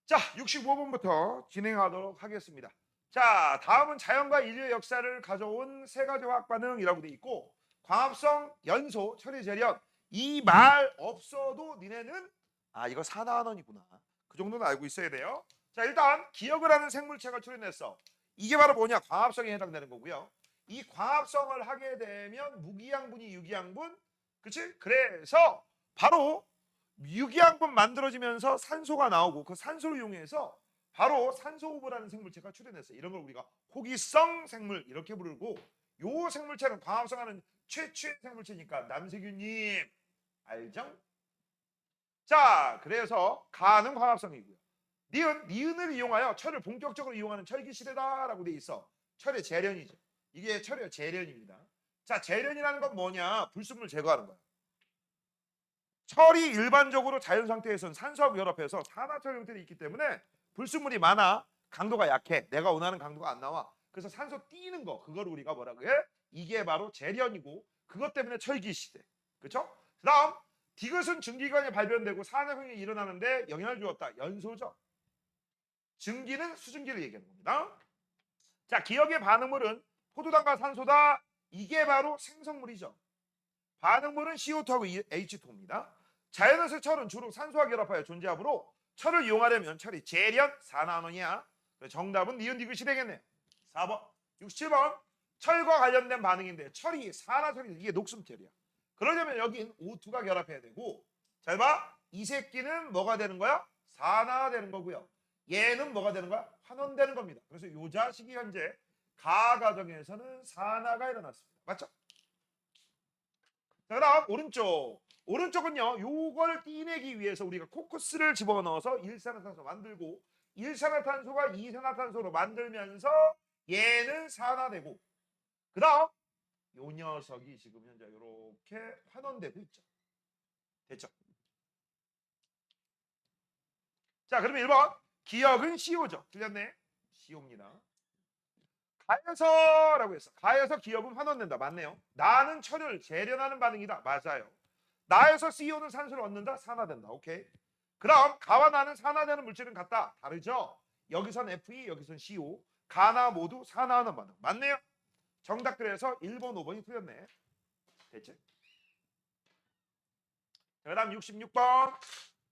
자, 65번부터 진행하도록 하겠습니다. 자, 다음은 자연과 인류의 역사를 가져온 세 가지 화학 반응이라고 돼 있고, 광합성, 연소, 처리 재련 이 말 없어도 니네는 이거 산화환원이구나. 그 정도는 알고 있어야 돼요. 자, 일단 기억을 하는 생물체가 출현했어. 이게 바로 뭐냐? 광합성에 해당되는 거고요. 이 광합성을 하게 되면 무기양분이 유기양분, 그치? 그래서 바로 유기양분 만들어지면서 산소가 나오고 그 산소를 이용해서 바로 산소호흡이라는 생물체가 출현했어요. 이런 걸 우리가 호기성 생물 이렇게 부르고, 요 생물체는 광합성하는 최초의 생물체니까 남세균님 알죠? 자, 그래서 가는 광합성이고요. 니은을 이용하여 철을 본격적으로 이용하는 철기시대다라고 돼 있어. 철의 재련이죠. 이게 철의 재련입니다. 자, 재련이라는 건 뭐냐? 불순물 제거하는 거야. 철이 일반적으로 자연 상태에서는 산소하고 결합해서 산화철 형태로 있기 때문에 불순물이 많아. 강도가 약해. 내가 원하는 강도가 안 나와. 그래서 산소 띄는 거, 그걸 우리가 뭐라고 해? 이게 바로 재련이고, 그것 때문에 철기 시대. 그렇죠? 그다음 디귿은 증기관이 발변되고 산화형이 일어나는데 영향을 주었다. 연소죠. 증기는 수증기를 얘기하는 겁니다. 자, 기억의 반응물은 포도당과 산소다. 이게 바로 생성물이죠. 반응물은 CO2하고 H2입니다. 자연에서 철은 주로 산소와 결합하여 존재하므로 철을 이용하려면 철이 재련 산화환원이야. 정답은 니은 디귿이 되겠네요. 4번. 67번. 철과 관련된 반응인데 철이 산화철이 이게 녹음철이야. 그러려면 여긴 O2가 결합해야 되고, 잘 봐. 이 새끼는 뭐가 되는 거야? 산화되는 거고요. 얘는 뭐가 되는 거야? 환원되는 겁니다. 그래서 요 자식이 현재 가 과정에서는 산화가 일어났습니다. 맞죠? 자, 그다음 오른쪽. 오른쪽은요. 요걸 띠내기 위해서 우리가 코쿠스를 집어넣어서 일산화탄소 만들고, 일산화탄소가 이산화탄소로 만들면서 얘는 산화되고, 그다음 요 녀석이 지금 현재 이렇게 환원되고 있죠. 됐죠? 자, 그러면 1번. 기억은 CO죠. 틀렸네. CO입니다. 가여서라고 했어. 가여서 기억은 환원된다. 맞네요. 나는 철을 재련하는 반응이다. 맞아요. 나에서 CO는 산소를 얻는다. 산화된다. 오케이. 그럼 가와 나는 산화되는 물질은 같다. 다르죠? 여기선 Fe, 여기선 CO. 가나 모두 산화하는 반응. 맞네요. 정답 그래서 1번, 5번이 틀렸네. 됐지? 그 다음 66번.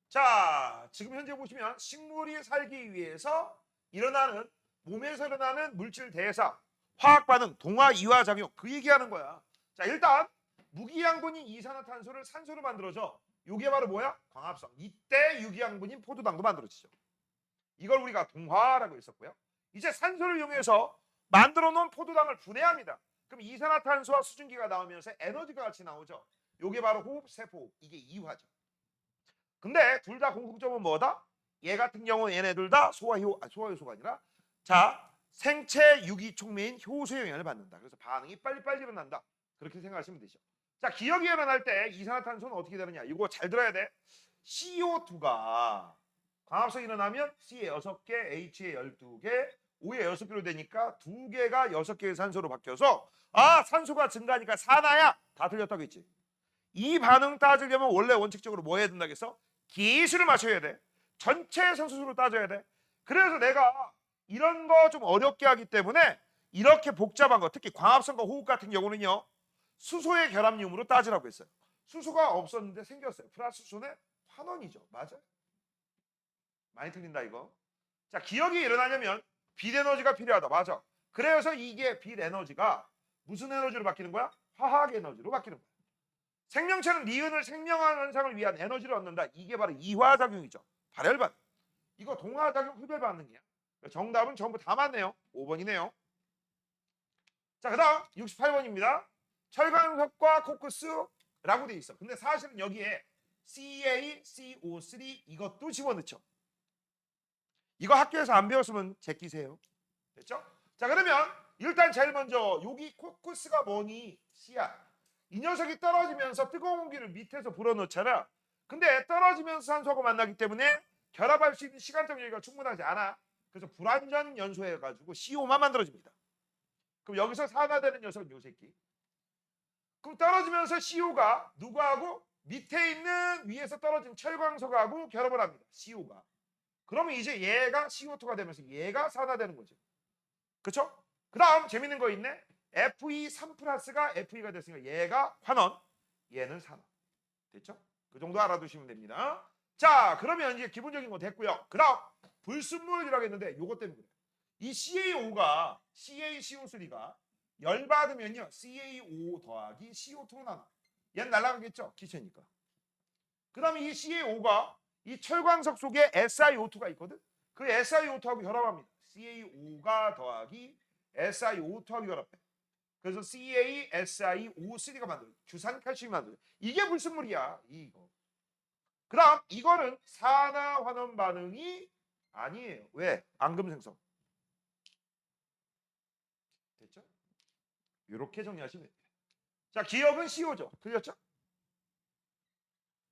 자, 지금 현재 보시면 식물이 살기 위해서 일어나는, 몸에서 일어나는 물질 대사, 화학 반응, 동화 이화 작용, 그 얘기하는 거야. 자, 일단 무기양분인 이산화탄소를 산소로 만들어져. 이게 바로 뭐야? 광합성. 이때 유기양분인 포도당도 만들어지죠. 이걸 우리가 동화라고 했었고요. 이제 산소를 이용해서 만들어 놓은 포도당을 분해합니다. 그럼 이산화탄소와 수증기가 나오면서 에너지가 같이 나오죠. 이게 바로 호흡, 세포호흡. 이게 이화죠. 근데 둘 다 공통점은 뭐다? 얘 같은 경우는 얘네 둘 다 소화효소가 아니라, 자, 생체 유기 촉매인 효소의 영향을 받는다. 그래서 반응이 빨리빨리 일어난다. 그렇게 생각하시면 되죠. 자, 기억이 일어날 때 이산화탄소는 어떻게 되느냐? 이거 잘 들어야 돼. CO2가 광합성이 일어나면 C에 6개, H에 12개, O에 6개로 되니까 2개가 6개의 산소로 바뀌어서 산소가 증가하니까 산화야. 다 틀렸다고 했지. 이 반응 따지려면 원래 원칙적으로 뭐 해야 된다겠어? 기수를 맞춰야 돼. 전체 상수수로 따져야 돼. 그래서 내가 이런 거 좀 어렵게 하기 때문에 이렇게 복잡한 거, 특히 광합성과 호흡 같은 경우는요, 수소의 결합륨으로 따지라고 했어요. 수소가 없었는데 생겼어요. 플러스 수소는 환원이죠. 맞아요? 많이 틀린다 이거. 자, 기억이 일어나려면 빛 에너지가 필요하다. 맞아. 그래서 이게 빛 에너지가 무슨 에너지로 바뀌는 거야? 화학 에너지로 바뀌는 거야. 생명체는 니은을 생명한 현상을 위한 에너지를 얻는다. 이게 바로 이화작용이죠. 발열반. 이거 동화작용 흡열 반응이야. 정답은 전부 다 맞네요. 5번이네요. 자, 그다음 68번입니다. 철광석과 코크스라고 돼 있어. 근데 사실은 여기에 CaCO3 이것도 집어넣죠. 이거 학교에서 안 배웠으면 제끼세요. 됐죠? 자, 그러면 일단 제일 먼저 여기 코크스가 뭐니? C야. 이 녀석이 떨어지면서 뜨거운 공기를 밑에서 불어넣잖아. 근데 떨어지면서 산소하고 만나기 때문에 결합할 수 있는 시간적 여유가 충분하지 않아. 그래서 불완전 연소해가지고 CO만 만들어집니다. 그럼 여기서 산화되는 녀석은 요 새끼. 그럼 떨어지면서 CO가 누구하고? 밑에 있는 위에서 떨어진 철광석하고 결합을 합니다. CO가. 그러면 이제 얘가 CO2가 되면서 얘가 산화되는 거지. 그쵸? 그 다음 재밌는 거 있네. Fe3 플러스가 Fe가 됐으니까 얘가 환원, 얘는 산화. 됐죠? 그 정도 알아두시면 됩니다. 자, 그러면 이제 기본적인 거 됐고요. 그 다음 불순물이라고 했는데 요것 때문에 그래요. 이 CaO가 CaCO3가 열받으면요 CaO 더하기 CO2로 나눠. 얘는 날아가겠죠? 기체니까. 그 다음에 이 CaO가 이 철광석 속에 SiO2가 있거든. 그 SiO2하고 결합합니다. CaO가 더하기 SiO2하고 결합해. 그래서 CaSiO3가 만들어요. 주산칼슘이 만들어요. 이게 불순물이야. 이거. 그 다음 이거는 산화환원 반응이 아니에요. 왜? 앙금생성. 됐죠? 이렇게 정리하시면 돼요. 자, 기억은 CO죠. 틀렸죠?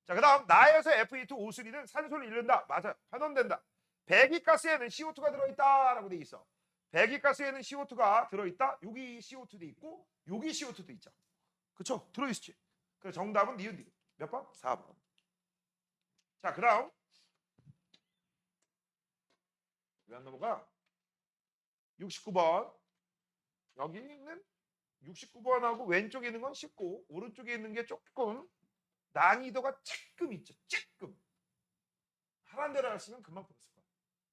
자, 그 다음 나에서 Fe2O3는 산소를 잃는다. 맞아요. 환원된다. 배기가스에는 CO2가 들어있다라고 돼 있어. 배기가스에는 CO2가 들어있다. 여기 CO2도 있고 여기 CO2도 있죠. 그쵸? 들어있지. 그래서 정답은 니은 니은. 몇 번? 4번. 자, 그 다음 왜 안 넘어가? 69번. 여기 있는 69번하고 왼쪽에 있는 건 쉽고 오른쪽에 있는 게 조금 난이도가 조금 있죠. 조금. 하란 대로 하시면 금방 풀었을 거예요.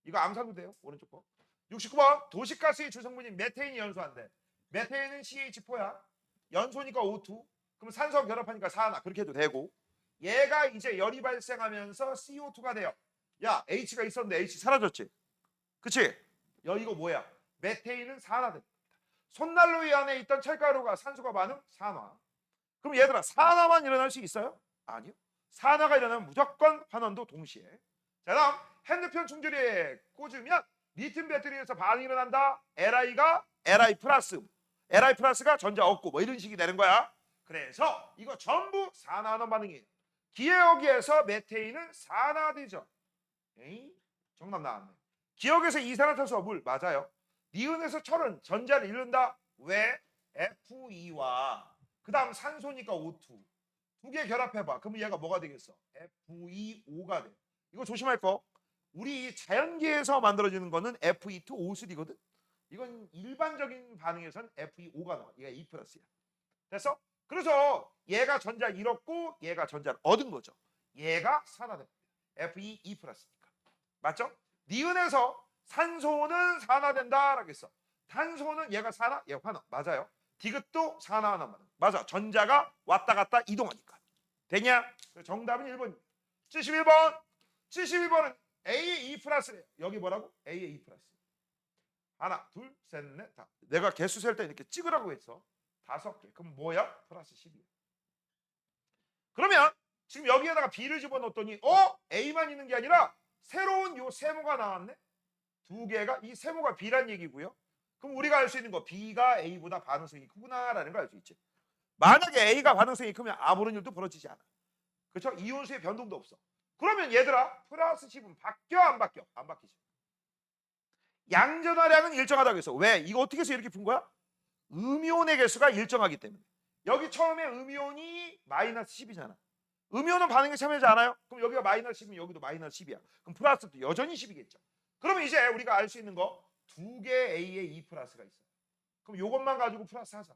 이거 암산도 돼요. 오른쪽 거. 69번. 도시가스의 주성분인 메테인이 연소한대. 메테인은 CH4야. 연소니까 O2. 그럼 산소와 결합하니까 산화. 그렇게 해도 되고. 얘가 이제 열이 발생하면서 CO2가 돼요. 야, H가 있었는데 H 사라졌지. 그치? 야, 이거 뭐야? 메테인은 산화됩니다. 손난로이 안에 있던 철가루가 산소가 반응 산화. 그럼 얘들아 산화만 일어날 수 있어요? 아니요. 산화가 일어나면 무조건 환원도 동시에. 자, 다음 핸드폰 충전기에 꽂으면 리튬 배터리에서 반응이 일어난다. Li가 Li 플러스, Li 플러스가 전자 없고 뭐 이런 식이 되는 거야. 그래서 이거 전부 산화환원 반응이에요. 기억에서 메테인은 산화되죠. 에이? 정답 나왔네. 기억에서 이산화탄소와 물 맞아요. 니은에서 철은 전자를 잃는다. 왜? Fe2와 그 다음 산소니까 O2 두 개 결합해봐. 그럼 얘가 뭐가 되겠어? FeO가 돼. 이거 조심할 거. 우리 자연계에서 만들어지는 거는 Fe2O3거든. 이건 일반적인 반응에서는 FeO가 나와. 얘가 E 플러스야. 됐어? 그래서 얘가 전자 잃었고 얘가 전자를 얻은 거죠. 얘가 산화됩니다. Fe2 플러스니까. 맞죠? 니은에서 산소는 산화된다라고 했어. 탄소는 얘가 산화, 얘가 환화. 맞아요. 디귿도 산화환원 반응. 맞아. 전자가 왔다 갔다 이동하니까. 되냐? 정답은 1번입니다. 71번. 71번은 A의 E 플러스래요. 여기 뭐라고? A의 E 플러스. 하나, 둘, 셋, 넷, 다. 내가 개수 셀 때 이렇게 찍으라고 했어. 5개. 그럼 뭐야? 플러스 10이야. 그러면 지금 여기에다가 B를 집어넣었더니 A만 있는 게 아니라 새로운 요 세모가 나왔네. 두 개가 이 세모가 B란 얘기고요. 그럼 우리가 알 수 있는 거 B가 A보다 반응성이 크구나라는 걸 알 수 있지. 만약에 A가 반응성이 크면 아무런 일도 벌어지지 않아. 그렇죠? 이온수의 변동도 없어. 그러면 얘들아 플러스 10은 바뀌어 안 바뀌어? 안 바뀌지. 양전화량은 일정하다고 해서 왜? 이거 어떻게 해서 이렇게 푼 거야? 음이온의 개수가 일정하기 때문에. 여기 처음에 음이온이 마이너스 10이잖아. 음이온은 반응에 참여하지 않아요? 그럼 여기가 마이너스 10이면 여기도 마이너스 10이야. 그럼 플러스도 여전히 10이겠죠. 그러면 이제 우리가 알 수 있는 거 두 개 A에 E 플러스가 있어. 그럼 이것만 가지고 플러스 하자.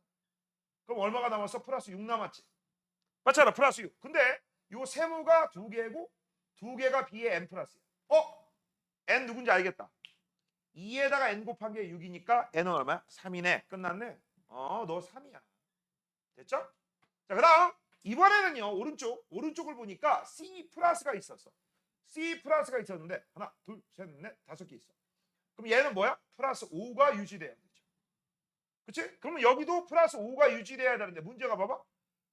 그럼 얼마가 남았어? 플러스 6 남았지. 맞잖아. 플러스 6. 근데 요 세모가 두 개고 두 개가 B의 N 플러스야. N 누군지 알겠다. 2에다가 N 곱한 게 6이니까 N은 얼마야? 3이네. 끝났네. 너 3이야. 됐죠? 자, 그 다음 이번에는요. 오른쪽을 보니까 C 플러스가 있었어. C 플러스가 있었는데 하나, 둘, 셋, 넷, 5개 있어. 그럼 얘는 뭐야? 플러스 5가 유지돼야 되죠. 그치? 그러면 여기도 플러스 5가 유지돼야 되는데 문제가 봐봐.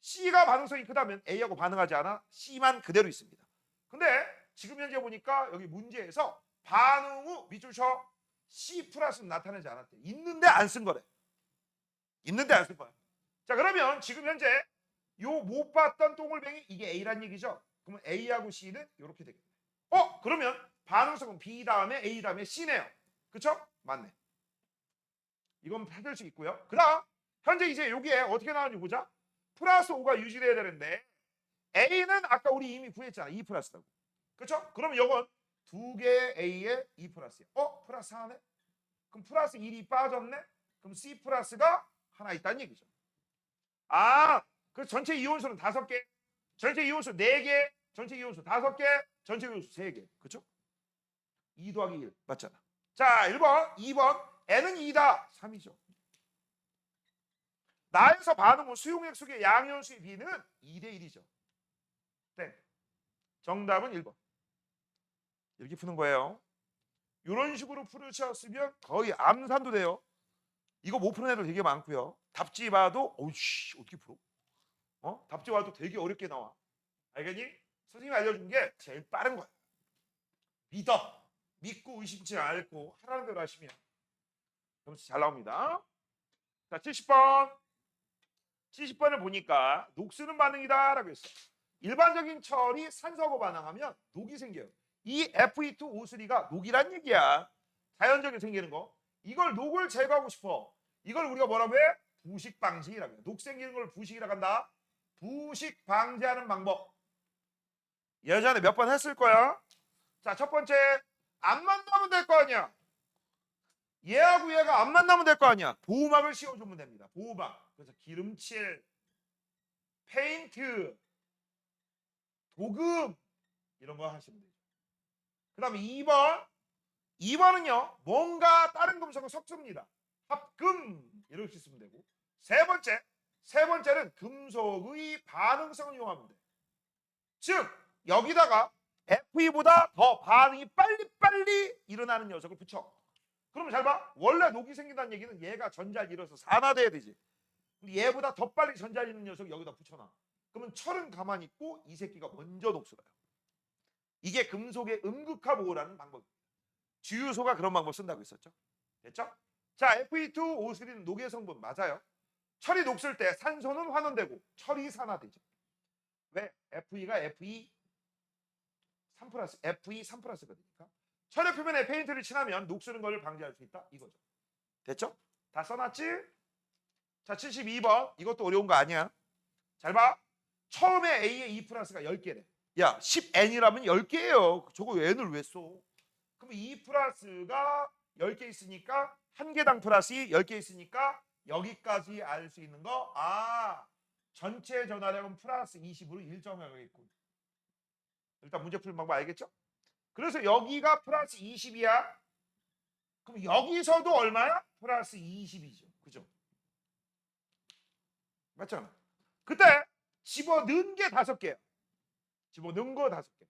C가 반응성이 크다면 A하고 반응하지 않아. C만 그대로 있습니다. 근데 지금 현재 보니까 여기 문제에서 반응 후 밑줄 쳐 C 플러스는 나타내지 않았대. 있는데 안 쓴 거래. 있는데 안 쓴 거야. 자, 그러면 지금 현재 요 못 봤던 똥울뱅이 이게 A란 얘기죠. 그러면 A하고 C는 이렇게 되겠네. 그러면 반응성은 B 다음에 A 다음에 C네요. 그쵸? 맞네. 이건 찾을 수 있고요. 그 다음 현재 이제 여기에 어떻게 나오는지 보자. 플러스 5가 유지돼야 되는데 A는 아까 우리 이미 구했잖아. E 플러스라고. 그쵸? 그럼 이건 두 개의 A에 2 플러스. 플러스 하나네? 그럼 플러스 1이 빠졌네? 그럼 C 플러스가 하나 있다는 얘기죠. 그 전체 이온수는 5개, 전체 이온수 4개, 전체 이온수 5개, 전체 이온수 3개. 그렇죠? 2 더하기 1 맞잖아. 자, 1번, 2번. N은 2다. 3이죠. 나에서 반응후 수용액수의 양이온수의 B는 2대 1이죠. 네. 정답은 1번. 이렇게 푸는 거예요. 이런 식으로 풀으셨으면 거의 암산도 돼요. 이거 못 푸는 애들 되게 많고요. 답지 봐도 어이씨 어떻게 풀어? 답지 봐도 되게 어렵게 나와. 알겠니? 선생님이 알려준 게 제일 빠른 거야. 믿고 의심치 않고 하라는 대로 하시면 점수 잘 나옵니다. 자, 70번. 70번을 보니까 녹쓰는 반응이다 라고 했어. 일반적인 철이 산소하고 반응하면 녹이 생겨요. 이 Fe2O3가 녹이란 얘기야. 자연적으로 생기는 거. 이걸 녹을 제거하고 싶어. 이걸 우리가 뭐라고 해? 부식 방식이라고 해. 녹 생기는 걸 부식이라고 한다. 부식 방지하는 방법. 예전에 몇 번 했을 거야. 자, 첫 번째 안 만나면 될 거 아니야. 얘하고 얘가 안 만나면 될 거 아니야. 보호막을 씌워주면 됩니다. 보호막. 그래서 기름칠, 페인트, 도금 이런 거 하시면 되죠. 그 다음에 2번. 2번은요. 뭔가 다른 금속을 섞습니다. 합금 이렇게 쓰면 되고. 세 번째는 금속의 반응성을 이용하면 돼. 즉 여기다가 Fe 보다 더 반응이 빨리빨리 일어나는 녀석을 붙여. 그러면 잘 봐. 원래 녹이 생긴다는 얘기는 얘가 전자를 잃어서 산화돼야 되지. 근데 얘보다 더 빨리 전자를 잃는 녀석을 여기다 붙여놔. 그러면 철은 가만히 있고 이 새끼가 먼저 녹슬어요. 이게 금속의 음극화 보호라는 방법입니다. 주유소가 그런 방법 쓴다고 했었죠. 됐죠? 자, Fe2O3는 녹의 성분 맞아요. 철이 녹슬 때 산소는 환원되고 철이 산화되죠. 왜? Fe가 Fe3+거니까. 철의 표면에 페인트를 칠하면 녹슬는 걸 방지할 수 있다. 이거죠. 됐죠? 다 써놨지? 자, 72번. 이것도 어려운 거 아니야. 잘 봐. 처음에 A에 E 플러스가 10개래. 야, 10N이라면 10개예요. 저거 N을 왜 써? 그럼 E 플러스가 10개 있으니까 한 개당 플러스 10개 있으니까 여기까지 알 수 있는 거. 전체 전하량은 플러스 20으로 일정하겠군. 일단 문제 푸는 방법 알겠죠? 그래서 여기가 플러스 20이야. 그럼 여기서도 얼마야? 플러스 20이죠. 그죠? 맞잖아. 그때 집어넣은 게 5개야. 집어넣은 거 5개.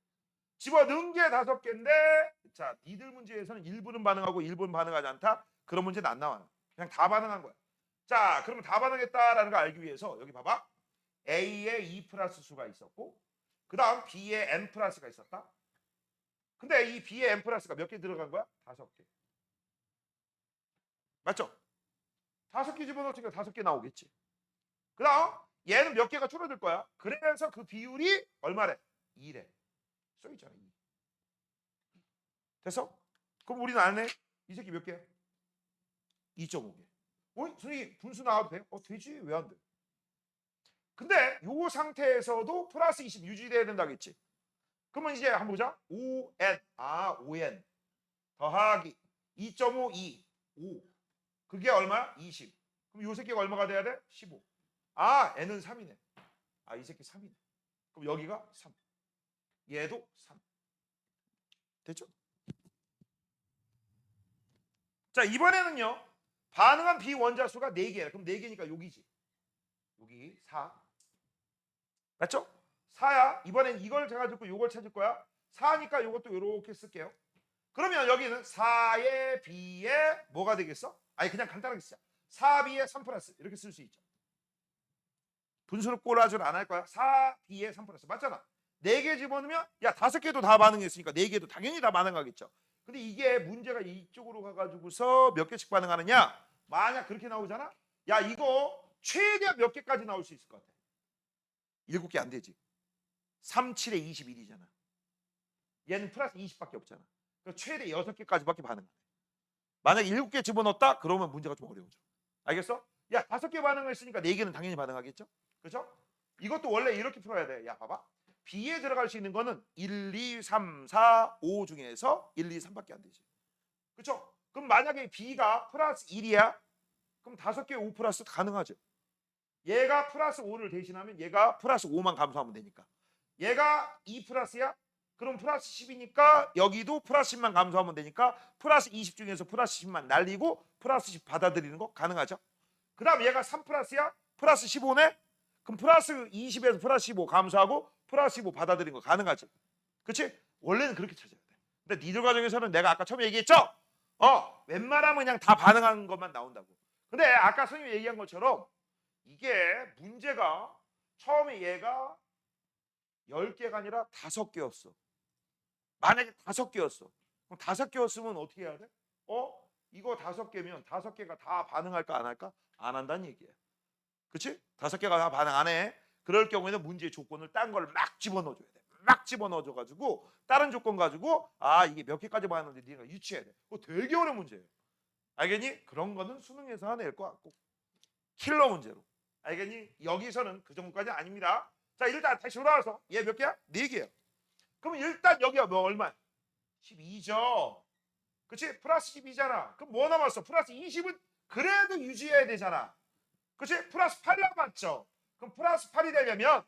집어넣은 게 5개인데 자, 니들 문제에서는 일부는 반응하고 일부는 반응하지 않다. 그런 문제는 안 나와요. 그냥 다 반응한 거야. 자, 그러면 다 반응했다라는 걸 알기 위해서 여기 봐봐. A에 E 플러스 수가 있었고 그 다음 B에 N 플러스가 있었다. 근데 이 B에 N 플러스가 몇 개 들어간 거야? 5개. 맞죠? 5개 집어넣으니까 5개 나오겠지. 그 다음 얘는 몇 개가 줄어들 거야. 그래서 그 비율이 얼마래? 2래. 써있잖아. 2. 됐어? 그럼 우리는 안 해? 이 새끼 몇 개야? 2.5개. 선생님 분수 나와도 돼? 되지. 왜 안 돼? 근데 요 상태에서도 플러스 20 유지돼야 된다겠지. 그러면 이제 한번 보자. 5n. 5n. 더하기 2.5, 2. 5. 그게 얼마야? 20. 그럼 요 새끼가 얼마가 돼야 돼? 15. n은 3이네. 이 새끼 3이네. 그럼 여기가 3. 얘도 3. 됐죠? 자, 이번에는요. 반응한 비원자 수가 4개야. 그럼 4개니까 여기지. 여기 4. 맞죠? 4야. 이번엔 이걸 제가 듣고 이걸 찾을 거야. 4니까 이것도 이렇게 쓸게요. 그러면 여기는 4의 B에 뭐가 되겠어? 그냥 간단하게 쓰자. 4B에 3 플러스 이렇게 쓸 수 있죠. 분수를 꼬라지를 안 할 거야. 4B에 3 플러스 맞잖아. 4개 집어넣으면 5개도 다 반응했으니까 4개도 당연히 다 반응하겠죠. 근데 이게 문제가 이쪽으로 가가지고서 몇 개씩 반응하느냐? 만약 그렇게 나오잖아? 이거 최대 몇 개까지 나올 수 있을 것 같아? 7개 안 되지. 3, 7에 21이잖아. 얘는 플러스 20밖에 없잖아. 그래서 최대 6개까지밖에 반응하네. 만약 7개 집어넣었다? 그러면 문제가 좀 어려워져. 알겠어? 5개 반응을 했으니까 4개는 당연히 반응하겠죠? 그렇죠? 이것도 원래 이렇게 풀어야 돼. 봐봐. B에 들어갈 수 있는 거는 1, 2, 3, 4, 5 중에서 1, 2, 3밖에 안 되지. 그렇죠? 그럼 만약에 B가 플러스 1이야? 그럼 5개 5 플러스 가능하죠. 얘가 플러스 5를 대신하면 얘가 플러스 5만 감소하면 되니까. 얘가 2 플러스야? 그럼 플러스 10이니까 여기도 플러스 10만 감소하면 되니까 플러스 20 중에서 플러스 10만 날리고 플러스 10 받아들이는 거 가능하죠? 그 다음 얘가 3 플러스야? 플러스 15네? 그럼 플러스 20에서 플러스 15 감소하고 플러스 15 받아들이는 거 가능하지? 그치? 원래는 그렇게 찾아야 돼. 근데 니들 과정에서는 내가 아까 처음에 얘기했죠? 웬만하면 그냥 다 반응하는 것만 나온다고. 근데 아까 선생님이 얘기한 것처럼 이게 문제가 처음에 얘가 10개가 아니라 5개였어. 만약에 5개였어. 그럼 5개였으면 어떻게 해야 돼? 이거 5개면 5개가 다 반응할까 안 할까? 안 한다는 얘기야. 그치? 5개가 다 반응 안 해. 그럴 경우에는 문제의 조건을 딴 걸 막 집어넣어줘야 돼. 막 집어넣어줘가지고 다른 조건 가지고 이게 몇 개까지 반응하는지 네가 유추해야 돼. 그거 되게 어려운 문제예요. 알겠니? 그런 거는 수능에서 해낼 것 같고 킬러 문제로. 알겠니? 여기서는 그 정도까지 아닙니다. 자, 일단 다시 돌아와서 얘 몇 개야? 4개야. 그럼 일단 여기가 뭐 얼마? 12죠. 그치? 플러스 12잖아. 그럼 뭐 남았어? 플러스 20은 그래도 유지해야 되잖아. 그치? 플러스 8 남았죠. 그럼 플러스 8이 되려면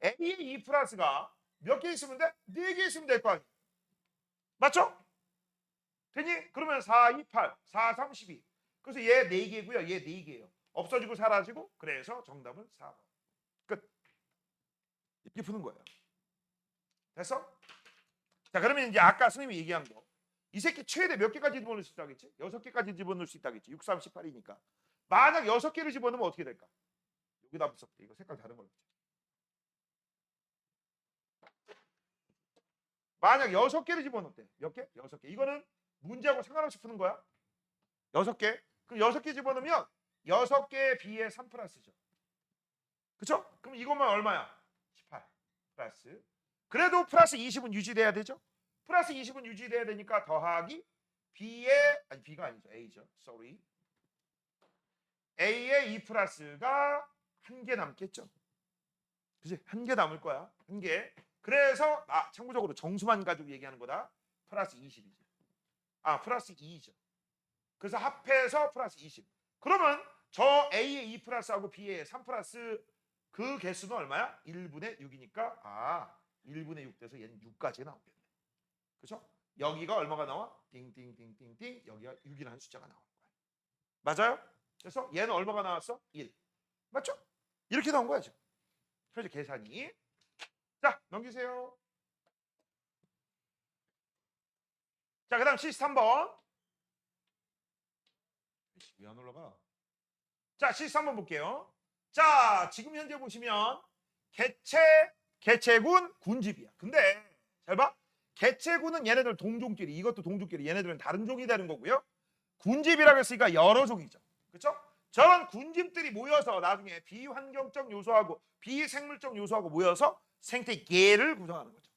A의 2 플러스가 몇 개 있으면 돼? 4개 있으면 될 거 아니야. 맞죠? 되니? 그러면 4, 2, 8, 4, 3, 12. 그래서 얘 4개고요. 얘 4개예요. 없어지고 사라지고 그래서 정답은 4번. 끝. 이렇게 푸는 거예요. 됐어? 자, 그러면 이제 아까 선생님이 얘기한 거. 이 새끼 최대 몇 개까지 집어넣을 수 있다겠지? 6개까지 집어넣을 수 있다겠지? 6, 3, 18이니까. 만약 6개를 집어넣으면 어떻게 될까? 여기다 붙였게. 이거 색깔 다른 걸로. 만약 6개를 집어넣었대. 몇 개? 6개. 이거는 문제하고 상관없이 푸는 거야. 6개. 그럼 6개 집어넣으면 6개의 B에 3 플러스죠. 그쵸? 그럼 이것만 얼마야? 18 플러스. 그래도 플러스 20은 유지돼야 되죠? 플러스 20은 유지돼야 되니까 더하기 B의 아니 B가 아니죠. A죠. sorry. A의 2 플러스가 1개 남겠죠. 그치? 1개 남을 거야. 1개. 그래서 참고적으로 정수만 가지고 얘기하는 거다. 플러스 20이죠. 플러스 2죠. 그래서 합해서 플러스 20. 그러면 저 A의 2 플러스하고 B의 3 플러스 그 개수는 얼마야? 1분의 6이니까 1분의 6 돼서 얘는 6까지 나오겠네. 그렇죠? 여기가 얼마가 나와? 띵띵띵띵띵. 여기가 6이라는 숫자가 나오는 거야. 맞아요? 그래서 얘는 얼마가 나왔어? 1. 맞죠? 이렇게 나온 거야 지금. 그래서 계산이. 자, 넘기세요. 자, 그 다음 73번. 왜 안 올라가? 자, 73번 볼게요. 자, 지금 현재 보시면 개체군 군집이야. 근데 잘 봐. 개체군은 얘네들 동종끼리, 이것도 동종끼리, 얘네들은 다른 종이 되는 거고요. 군집이라고 했으니까 여러 종이죠. 그렇죠? 저런 군집들이 모여서 나중에 비환경적 요소하고 비생물적 요소하고 모여서 생태계를 구성하는 거죠.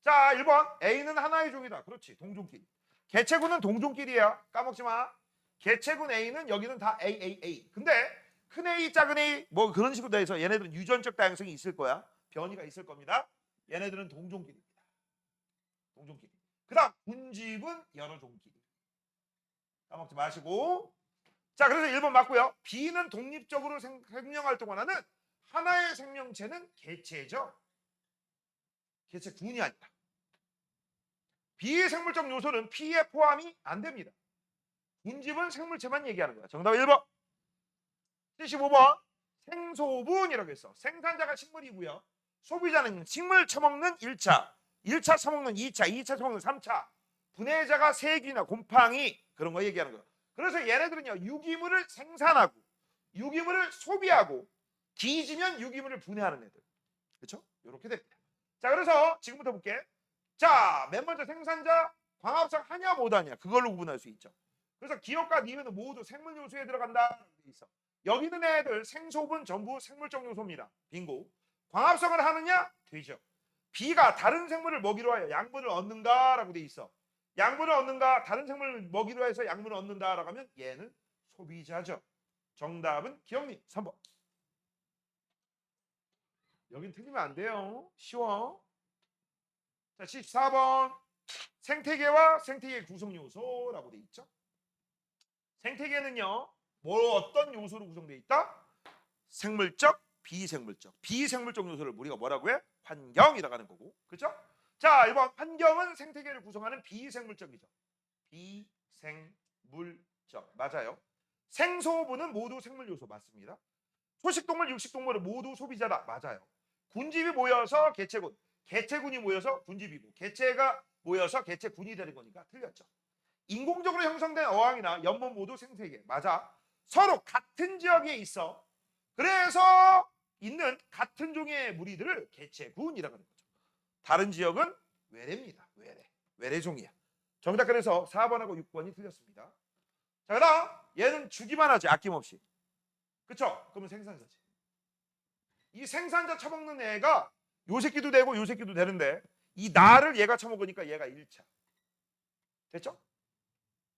자, 1번 A는 하나의 종이다. 그렇지. 동종끼리. 개체군은 동종끼리야. 까먹지 마. 개체군 A는 여기는 다 AAA. 근데 큰 A, 작은 A 뭐 그런 식으로 돼서 얘네들은 유전적 다양성이 있을 거야. 변이가 있을 겁니다. 얘네들은 동종끼리입니다. 동종끼리. 그 다음 군집은 여러 종끼리. 까먹지 마시고. 자, 그래서 1번 맞고요. B는 독립적으로 생명활동을 하는 하나의 생명체는 개체죠. 개체군이 아니다. 비생물적 요소는 P에 포함이 안 됩니다. 군집은 생물체만 얘기하는 거야. 정답 1번. 75번. 생소분이라고 했어. 생산자가 식물이고요. 소비자는 식물 처먹는 1차, 1차 처먹는 2차, 2차 처먹는 3차. 분해자가 세균이나 곰팡이 그런 거 얘기하는 거야. 그래서 얘네들은요. 유기물을 생산하고 유기물을 소비하고 뒤지면 유기물을 분해하는 애들. 그렇죠? 이렇게 됩니다. 자, 그래서 지금부터 볼게. 자, 맨 먼저 생산자 광합성 하냐 못하냐 그걸로 구분할 수 있죠. 그래서 기업과 니은은 모두 생물 요소에 들어간다. 있어. 여기 있는 애들 생소분 전부 생물적 요소입니다. 빙고. 광합성을 하느냐? 되죠. B가 다른 생물을 먹이로 하여 양분을 얻는가라고 돼 있어. 양분을 얻는가? 다른 생물을 먹이로 해서 양분을 얻는다라고 하면 얘는 소비자죠. 정답은 기억니 3번. 여긴 틀리면 안 돼요. 쉬워. 자, 14번. 생태계와 생태계 구성 요소라고 돼 있죠. 생태계는요, 뭐 어떤 요소로 구성되어 있다? 생물적, 비생물적. 비생물적 요소를 우리가 뭐라고 해? 환경이라고 하는 거고. 그렇죠? 자, 1번. 환경은 생태계를 구성하는 비생물적이죠. 비생물적. 맞아요. 생소부는 모두 생물 요소 맞습니다. 초식동물, 육식동물은 모두 소비자다. 맞아요. 군집이 모여서 개체군, 개체군이 모여서 군집이고, 개체가 모여서 개체군이 되는 거니까 틀렸죠. 인공적으로 형성된 어항이나 연못 모두 생태계. 맞아. 서로 같은 지역에 있어. 그래서 있는 같은 종의 무리들을 개체군이라고 하는 거죠. 다른 지역은 외래입니다. 외래. 외래종이야. 정답 그래서 4번하고 6번이 틀렸습니다. 자, 그다음 얘는 주기만 하지 아낌없이. 그쵸? 그러면 생산자지. 이 생산자 처먹는 애가 요 새끼도 되고 요 새끼도 되는데 이 나를 얘가 처먹으니까 얘가 1차. 됐죠?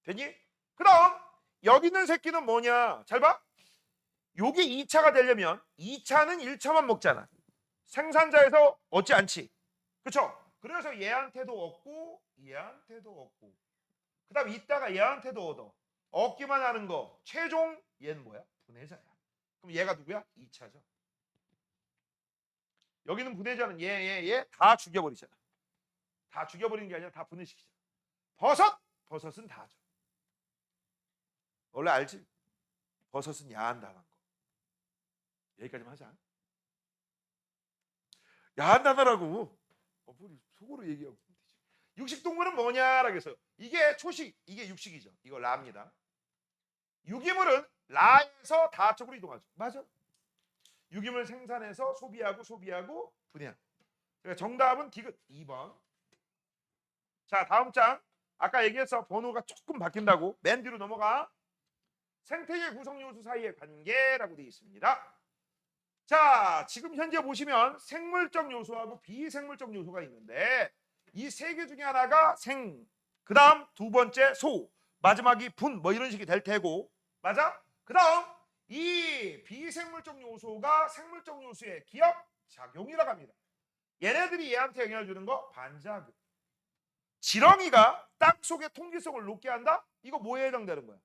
되니? 그 다음 여기 있는 새끼는 뭐냐? 잘 봐. 요게 2차가 되려면 2차는 1차만 먹잖아. 생산자에서 얻지 않지. 그쵸? 그래서 얘한테도 얻고 얘한테도 얻고 그 다음 이따가 얘한테도 얻어. 얻기만 하는 거 최종 얘는 뭐야? 분해자야. 그럼 얘가 누구야? 2차죠. 여기는 분해자는 얘 다 죽여버리잖아. 다 죽여버리는 게 아니라 다 분해시키잖아. 버섯은 다 줘. 원래 알지? 버섯은 야한당한 거. 여기까지만 하자. 야한당하라고. 뭐 속으로 얘기하고. 육식동물은 뭐냐라고 해서 이게 초식, 이게 육식이죠. 이거 라입니다. 유기물은 라에서 다쪽으로 이동하죠. 맞아. 유기물 생산해서 소비하고 분해하고. 그러니까 정답은 디귿 2번. 자, 다음 장. 아까 얘기해서 번호가 조금 바뀐다고. 맨 뒤로 넘어가. 생태계 구성 요소 사이의 관계라고 되어 있습니다. 자, 지금 현재 보시면 생물적 요소하고 비생물적 요소가 있는데 이 세 개 중에 하나가 생, 그 다음 두 번째 소, 마지막이 분, 뭐 이런 식이 될 테고, 맞아? 그 다음 이 비생물적 요소가 생물적 요소의 기억 작용이라고 합니다. 얘네들이 얘한테 영향을 주는 거 반작용. 지렁이가 땅 속의 통기성을 높게 한다? 이거 뭐에 해당되는 거야?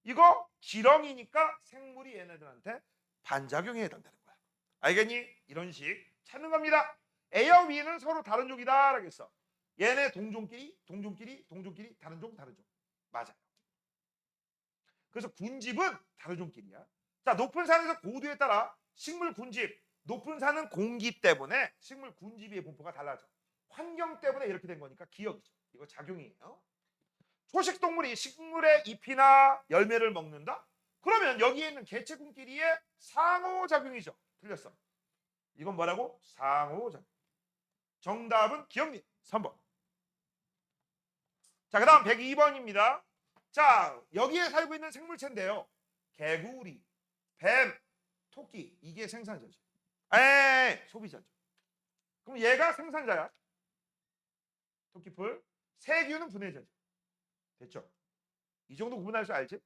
이거 지렁이니까 생물이 얘네들한테 반작용에 해당되는 거야. 알겠니? 이런 식 찾는 겁니다. A와 B는 서로 다른 종이다 라고 했어. 얘네 동종끼리 다른 종 맞아요. 그래서 군집은 다른 종끼리야. 자, 높은 산에서 고도에 따라 식물 군집, 높은 산은 공기 때문에 식물 군집의 분포가 달라져. 환경 때문에 이렇게 된 거니까 기억이죠. 이거 작용이에요. 초식 동물이 식물의 잎이나 열매를 먹는다? 그러면 여기에 있는 개체군끼리의 상호작용이죠. 틀렸어. 이건 뭐라고? 상호작용. 정답은 기억니 3번. 자, 그 다음 102번입니다. 자, 여기에 살고 있는 생물체인데요. 개구리, 뱀, 토끼. 이게 생산자죠. 소비자죠. 그럼 얘가 생산자야. 토끼풀. 세균은 분해자죠. 됐죠? 이 정도 구분할 줄 알지?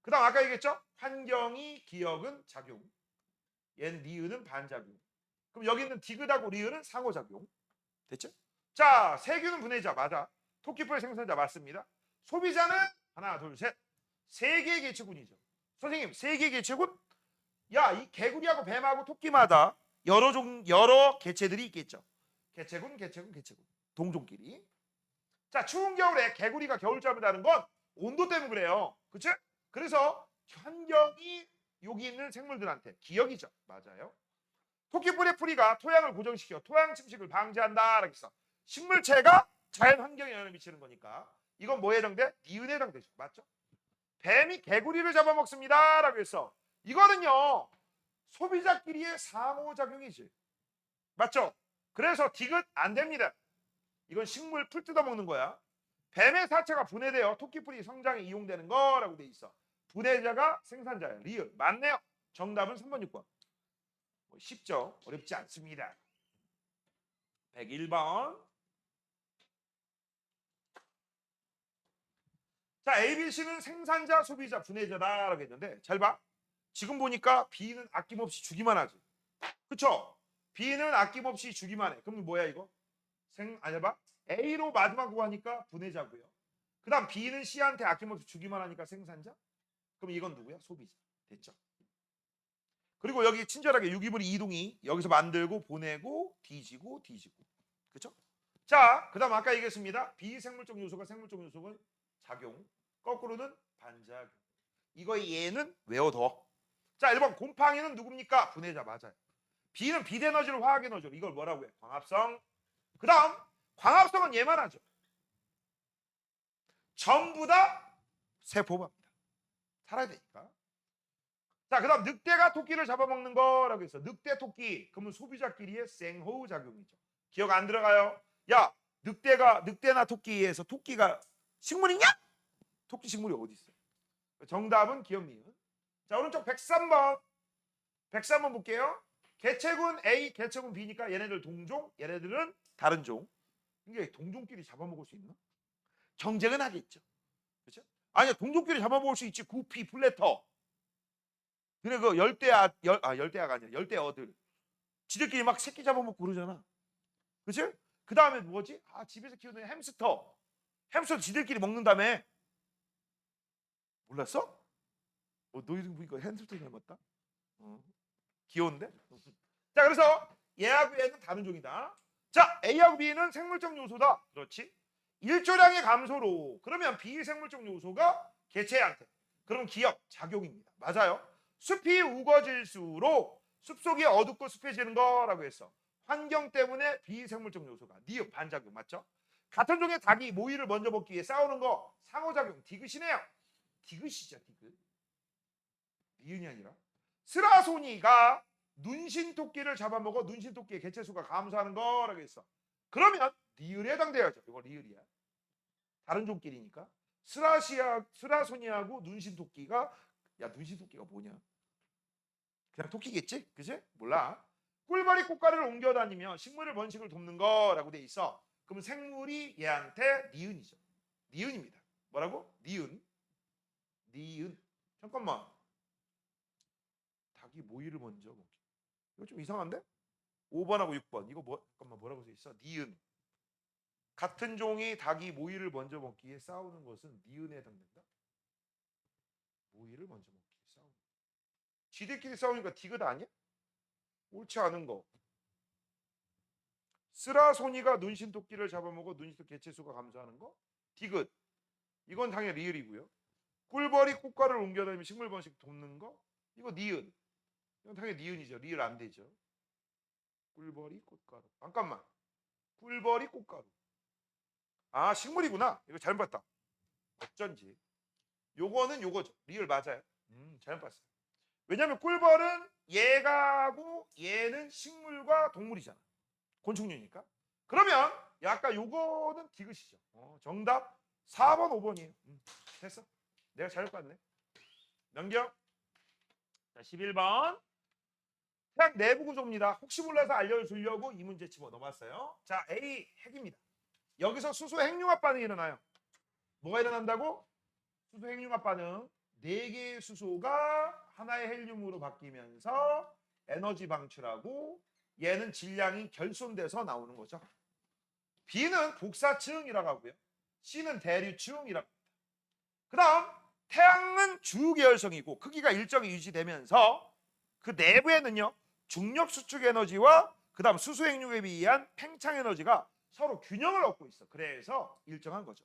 그 다음 아까 얘기했죠? 환경이 기억은 작용. 얘는 니은은 반작용. 그럼 여기 있는 디귿하고 리은은 상호작용. 됐죠? 자, 세균은 분해자 맞아. 토끼풀 생산자 맞습니다. 소비자는 하나, 둘, 셋. 세 개의 개체군이죠. 선생님, 세 개의 개체군? 야, 이 개구리하고 뱀하고 토끼마다 여러 개체들이 있겠죠. 개체군. 동종끼리. 자, 추운 겨울에 개구리가 겨울잠을 자는 건 온도 때문에 그래요. 그치? 그래서 환경이 여기 있는 생물들한테 기억이죠. 맞아요. 토끼뿔의 뿌리가 토양을 고정시켜 토양 침식을 방지한다 라고 했어. 식물체가 자연 환경에 영향을 미치는 거니까 이건 뭐에 해당돼? 니은에 해당되죠. 맞죠? 뱀이 개구리를 잡아먹습니다 라고 했어. 이거는요 소비자끼리의 상호작용이지. 맞죠? 그래서 디귿 안 됩니다. 이건 식물 풀 뜯어먹는 거야. 뱀의 사체가 분해되어 토끼뿔이 성장에 이용되는 거라고 돼 있어. 분해자가 생산자야. 리을 맞네요. 정답은 3번 6번. 쉽죠? 어렵지 않습니다. 101번. 자, ABC는 생산자, 소비자, 분해자다라고 했는데 잘 봐. 지금 보니까 B는 아낌없이 주기만 하지. 그쵸? B는 아낌없이 주기만 해. 그럼 뭐야 이거? 아니 봐. A로 마지막 구하니까 분해자고요. 그 다음 B는 C한테 아낌없이 주기만 하니까 생산자. 그럼 이건 누구야? 소비자. 됐죠? 그리고 여기 친절하게 유기물이 이동이 여기서 만들고 보내고 뒤지고 그렇죠? 자, 그 다음 아까 얘기했습니다. 비생물적 요소가 생물적 요소는 작용, 거꾸로는 반작용. 이거 얘는 외워둬. 자, 1번 곰팡이는 누굽니까? 분해자 맞아요. B는 비대에너지로 화학에너지로. 이걸 뭐라고 해? 광합성. 그 다음 광합성은 얘만 하죠. 전부 다 세포입니다. 살아야 되니까. 자, 그 다음 늑대가 토끼를 잡아먹는 거라고 했어. 늑대 토끼. 그러면 소비자끼리의 생호우 작용이죠. 기억 안 들어가요? 야, 늑대나 토끼에서 토끼가 식물이냐? 토끼 식물이 어디 있어? 정답은 기억니은. 자, 오른쪽 103번. 103번 볼게요. 개체군 A, 개체군 B니까 얘네들 동종, 얘네들은 다른 종. 이게 동종끼리 잡아먹을 수 있나? 경쟁은 하겠죠. 그렇죠? 아니야, 동종끼리 잡아먹을 수 있지. 구피, 플래터. 그래 그 열대야가 아니야. 열대어들. 지들끼리 막 새끼 잡아먹고 그러잖아. 그렇지? 그 다음에 뭐지? 아, 집에서 키우는 햄스터. 햄스터 지들끼리 먹는다며. 몰랐어? 너희들 보니까 햄스터 닮았다. 귀여운데? 자, 그래서 얘하고 얘는 다른 종이다. 자, A하고 B는 생물적 요소다. 그렇지? 일조량의 감소로. 그러면 비생물적 요소가 개체한테. 그럼 기억, 작용입니다. 맞아요. 숲이 우거질수록 숲속이 어둡고 습해지는 거라고 했어. 환경 때문에 비생물적 요소가 니은 반작용 맞죠? 같은 종의 닭이 모이를 먼저 먹기 위해 싸우는 거 상호작용 디귿이네요. 디귿이죠, 디귿. 니은이 아니라. 스라소니가 눈신토끼를 잡아먹어 눈신토끼의 개체수가 감소하는 거라고 했어. 그러면 리을에 해당돼야죠. 이거 리을이야. 다른 종끼리니까. 스라소니하고 눈신토끼가 야, 눈신토끼가 뭐냐? 그냥 토끼겠지? 그지? 몰라. 꿀벌이 꽃가루를 옮겨 다니며 식물을 번식을 돕는 거라고 돼 있어. 그럼 생물이 얘한테 니은이죠. 니은입니다. 뭐라고? 니은. 잠깐만. 닭이 모이를 먼저 먹기. 이거 좀 이상한데? 5번하고 6번. 이거 잠깐만 뭐라고 써 있어? 니은. 같은 종이 닭이 모이를 먼저 먹기에 싸우는 것은 니은에 해당된다. 모이를 먼저 먹기에 싸우는. 지들끼리 싸우니까 디귿 아니야? 옳지 않은 거. 스라소니가 눈신토끼를 잡아먹어 눈신토끼 개체수가 감소하는 거? 디귿. 이건 당연히 리을이고요. 꿀벌이 꽃가루를 옮겨다니며 식물 번식 돕는 거? 이거 니은. 이건 당연히 니은이죠. 리을 안 되죠. 꿀벌이 꽃가루. 잠깐만. 꿀벌이 꽃가루. 아, 식물이구나. 이거 잘못 봤다. 어쩐지. 요거는 요거죠. 리을 맞아요. 잘못 봤어요. 왜냐면 꿀벌은 얘가고 얘는 식물과 동물이잖아. 곤충류니까. 그러면 아까 요거는 디귿이죠. 정답 4번, 5번이에요. 됐어. 내가 잘못 봤네. 넘겨. 자, 11번. 그냥 내부 구조입니다. 혹시 몰라서 알려주려고 이 문제 집어 넣어봤어요. 자, A 핵입니다. 여기서 수소 핵융합 반응이 일어나요. 뭐가 일어난다고? 수소 핵융합 반응. 4개의 수소가 하나의 헬륨으로 바뀌면서 에너지 방출하고 얘는 질량이 결손돼서 나오는 거죠. B는 복사층이라고 하고요. C는 대류층이라고 합니다. 그 다음 태양은 주계열성이고 크기가 일정히 유지되면서 그 내부에는요. 중력 수축 에너지와 그 다음 수소 핵융합에 의한 팽창 에너지가 서로 균형을 얻고 있어. 그래서 일정한 거죠.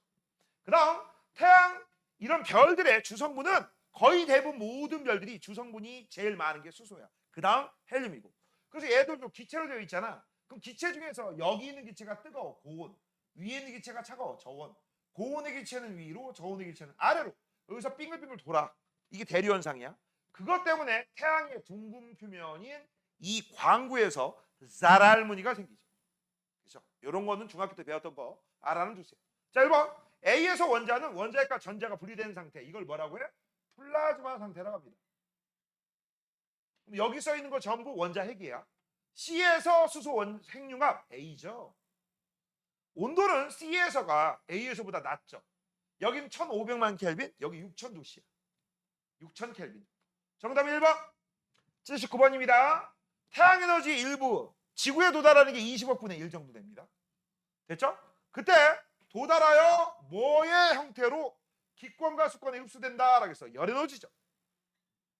그 다음 태양 이런 별들의 주성분은 거의 대부분 모든 별들이 주성분이 제일 많은 게 수소야. 그 다음 헬륨이고. 그래서 얘들도 기체로 되어 있잖아. 그럼 기체 중에서 여기 있는 기체가 뜨거워, 고온. 위에 있는 기체가 차가워, 저온. 고온의 기체는 위로, 저온의 기체는 아래로. 여기서 빙글빙글 돌아. 이게 대류현상이야. 그것 때문에 태양의 둥근 표면인 이 광구에서 자랄 무늬가 생기죠. 그렇죠? 이런 거는 중학교 때 배웠던 거 알아는 두세요. 자, 1번. A에서 원자는 원자핵과 전자가 분리된 상태. 이걸 뭐라고 해? 플라즈마 상태라고 합니다. 그럼 여기 써 있는 거 전부 원자핵이야. C에서 수소 핵융합 A죠. 온도는 C에서가 A에서보다 낮죠. 여긴 1500만 켈빈, 여기 6000도씨야. 6000 켈빈. 정답 1번. 79번입니다. 태양에너지 일부 지구에 도달하는 게 20억 분의 1 정도 됩니다. 됐죠? 그때 도달하여 뭐의 형태로 기권과 수권에 흡수된다라고 해서 열에너지죠.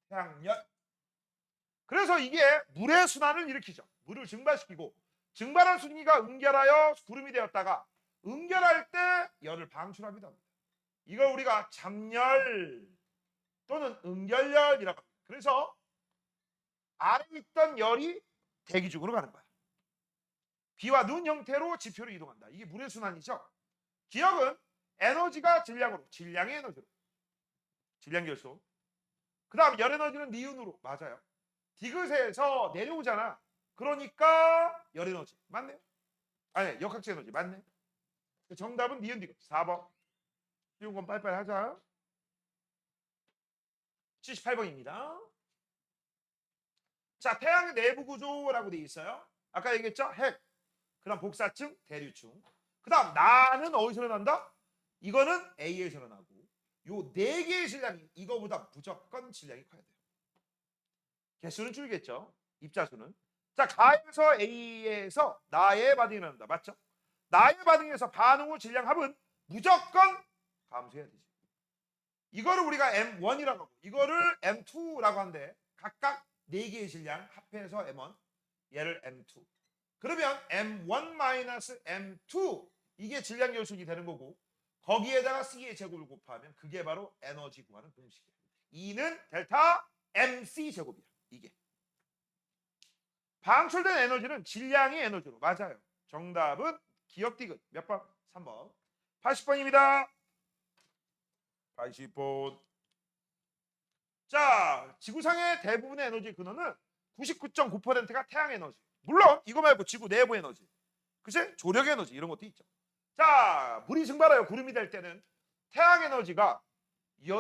태양열. 그래서 이게 물의 순환을 일으키죠. 물을 증발시키고 증발한 순위가 응결하여 구름이 되었다가 응결할 때 열을 방출하기도 합니다. 이걸 우리가 잠열 또는 응결열이라고 합니다. 그래서 아래에 있던 열이 대기 중으로 가는 거야. 비와 눈 형태로 지표로 이동한다. 이게 물의 순환이죠. 기억은 에너지가 질량으로, 질량의 에너지로, 질량 결소. 그 다음 열 에너지는 니은으로. 맞아요. 디귿에서 내려오잖아. 그러니까 열 에너지. 맞네요. 아니, 역학적 에너지. 맞네. 정답은 니은 디귿. 4번. 쉬운 건 빨리빨리 하자. 78번입니다. 자, 태양의 내부 구조라고 되어 있어요. 아까 얘기했죠? 핵. 그 다음 복사층, 대류층. 그 다음 나는 어디서 일어난다? 이거는 A에서 일어나고 요 4개의 질량이 이거보다 무조건 질량이 커야 돼요. 개수는 줄겠죠. 입자수는. 자, 가에서 A에서 나의 반응이 일어난다. 맞죠? 나의 반응에서 반응 후 질량 합은 무조건 감소해야 되지. 이거를 우리가 M1이라고 하고 이거를 M2라고 하는데 각각 4개의 질량 합해서 M1 얘를 M2. 그러면 M1-M2 이게 질량 결속이 되는 거고 거기에다가 C의 제곱을 곱하면 그게 바로 에너지 구하는 공식이에요. E는 델타 MC 제곱이야. 이게. 방출된 에너지는 질량의 에너지로. 맞아요. 정답은 기억 디귿. 몇 번? 3번. 80번입니다. 80번. 자, 지구상의 대부분의 에너지 근원은 99.9%가 태양 에너지. 물론 이거 말고 지구 내부 에너지. 그치? 조력 에너지 이런 것도 있죠. 자, 물이 증발하여 구름이 될 때는 태양 에너지가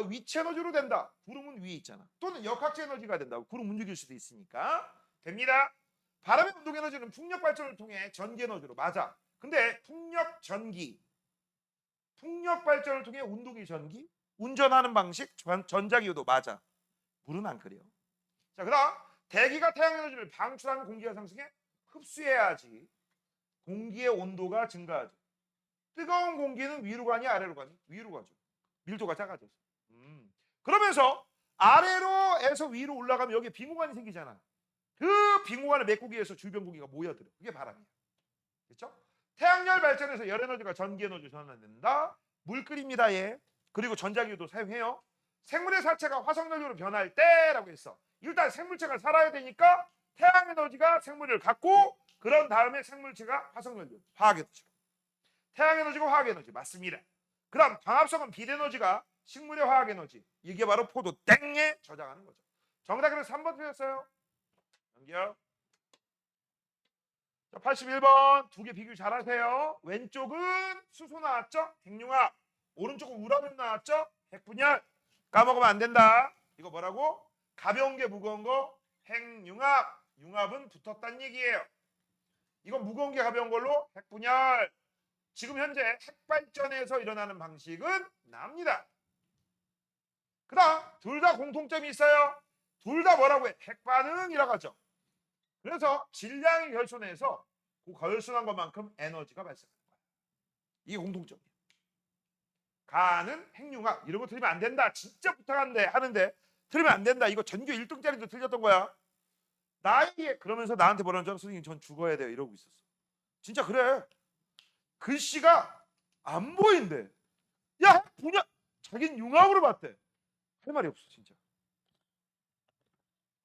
위치 에너지로 된다. 구름은 위에 있잖아. 또는 역학적 에너지가 된다. 구름 움직일 수도 있으니까. 됩니다. 바람의 운동 에너지는 풍력 발전을 통해 전기 에너지로. 맞아. 근데 풍력 발전을 통해 운동이 전기, 운전하는 방식, 전자기호도 맞아. 물은 안 그래요. 자, 그다음 대기가 태양 에너지를 방출하는 공기가 상승해 흡수해야지 공기의 온도가 증가하죠. 뜨거운 공기는 위로 가니 아래로 가니? 위로 가죠. 밀도가 작아져서. 그러면서 아래로에서 위로 올라가면 여기에 빈 공간이 생기잖아. 그 빈 공간을 메꾸기 위해서 주변 공기가 모여들어. 그게 바람이야. 그렇죠? 태양열 발전에서 열 에너지가 전기 에너지로 전환된다. 물 끓입니다. 얘. 그리고 전자기호도 사용해요. 생물의 사체가 화석연료로 변할 때라고 했어. 일단 생물체가 살아야 되니까 태양 에너지가 생물을 갖고 그런 다음에 생물체가 화석연료, 화학에너지로. 태양 에너지고 화학 에너지 맞습니다. 그다음 광합성은 빛에너지가 식물의 화학 에너지. 이게 바로 포도 땡에 저장하는 거죠. 정답은 3번 틀렸어요. 넘겨. 자, 81번 두 개 비교 잘하세요. 왼쪽은 수소 나왔죠? 핵융합. 오른쪽은 우라늄 나왔죠? 핵분열. 까먹으면 안 된다. 이거 뭐라고? 가벼운 게 무거운 거 핵융합. 융합은 붙었다는 얘기예요. 이건 무거운 게 가벼운 걸로 핵분열. 지금 현재 핵발전에서 일어나는 방식은 납니다. 그 다음 둘 다 공통점이 있어요. 둘 다 뭐라고 해? 핵반응이라고 하죠. 그래서 질량이 결손해서 그 결손한 것만큼 에너지가 발생하는 거야. 이게 공통점이에요. 가는 핵융합 이런 거 틀리면 안 된다. 진짜 부탁한데 하는데 틀리면 안 된다. 이거 전교 1등짜리도 틀렸던 거야. 나에게 그러면서 나한테 뭐라는 줄 알아? 선생님 전 죽어야 돼요 이러고 있었어. 진짜 그래. 글씨가 안 보인대. 야 분야 자기는 융합으로 봤대. 할 말이 없어 진짜.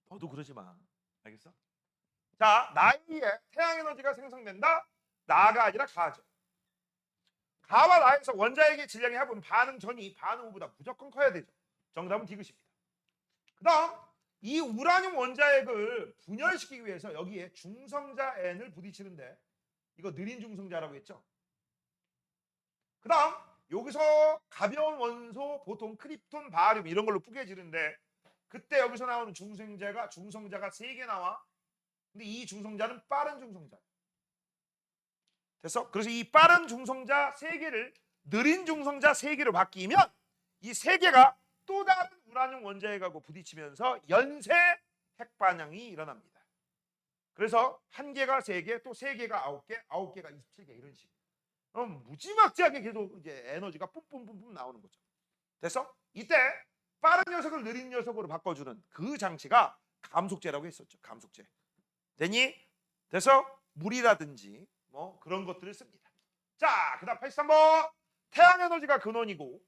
너도 그러지 마. 알겠어? 자, 나이에 태양 에너지가 생성된다. 나가 아니라 가죠. 가와 나에서 원자핵의 질량의 합은 반응 전이 반응 후보다 무조건 커야 되죠. 정답은 디귿입니다. 그 다음 이 우라늄 원자핵을 분열시키기 위해서 여기에 중성자 N을 부딪히는데 이거 느린 중성자라고 했죠. 그 다음 여기서 가벼운 원소 보통 크립톤, 바륨 이런 걸로 뿌개지는데 그때 여기서 나오는 중성자가 3개 나와. 근데 이 중성자는 빠른 중성자. 됐어? 그래서 이 빠른 중성자 3개를 느린 중성자 3개로 바뀌면 이 3개가 또 다른 우라늄 원자핵하고 부딪히면서 연쇄 핵반응이 일어납니다. 그래서 1개가 3개, 또 3개가 9개, 9개가 27개 이런 식으로. 무지막지하게 계속 이제 에너지가 뿜뿜뿜뿜 나오는 거죠. 됐어? 이때 빠른 녀석을 느린 녀석으로 바꿔주는 그 장치가 감속제라고 했었죠. 감속제. 되니? 돼서 물이라든지 뭐 그런 것들을 씁니다. 자, 그다음 83번. 태양 에너지가 근원이고,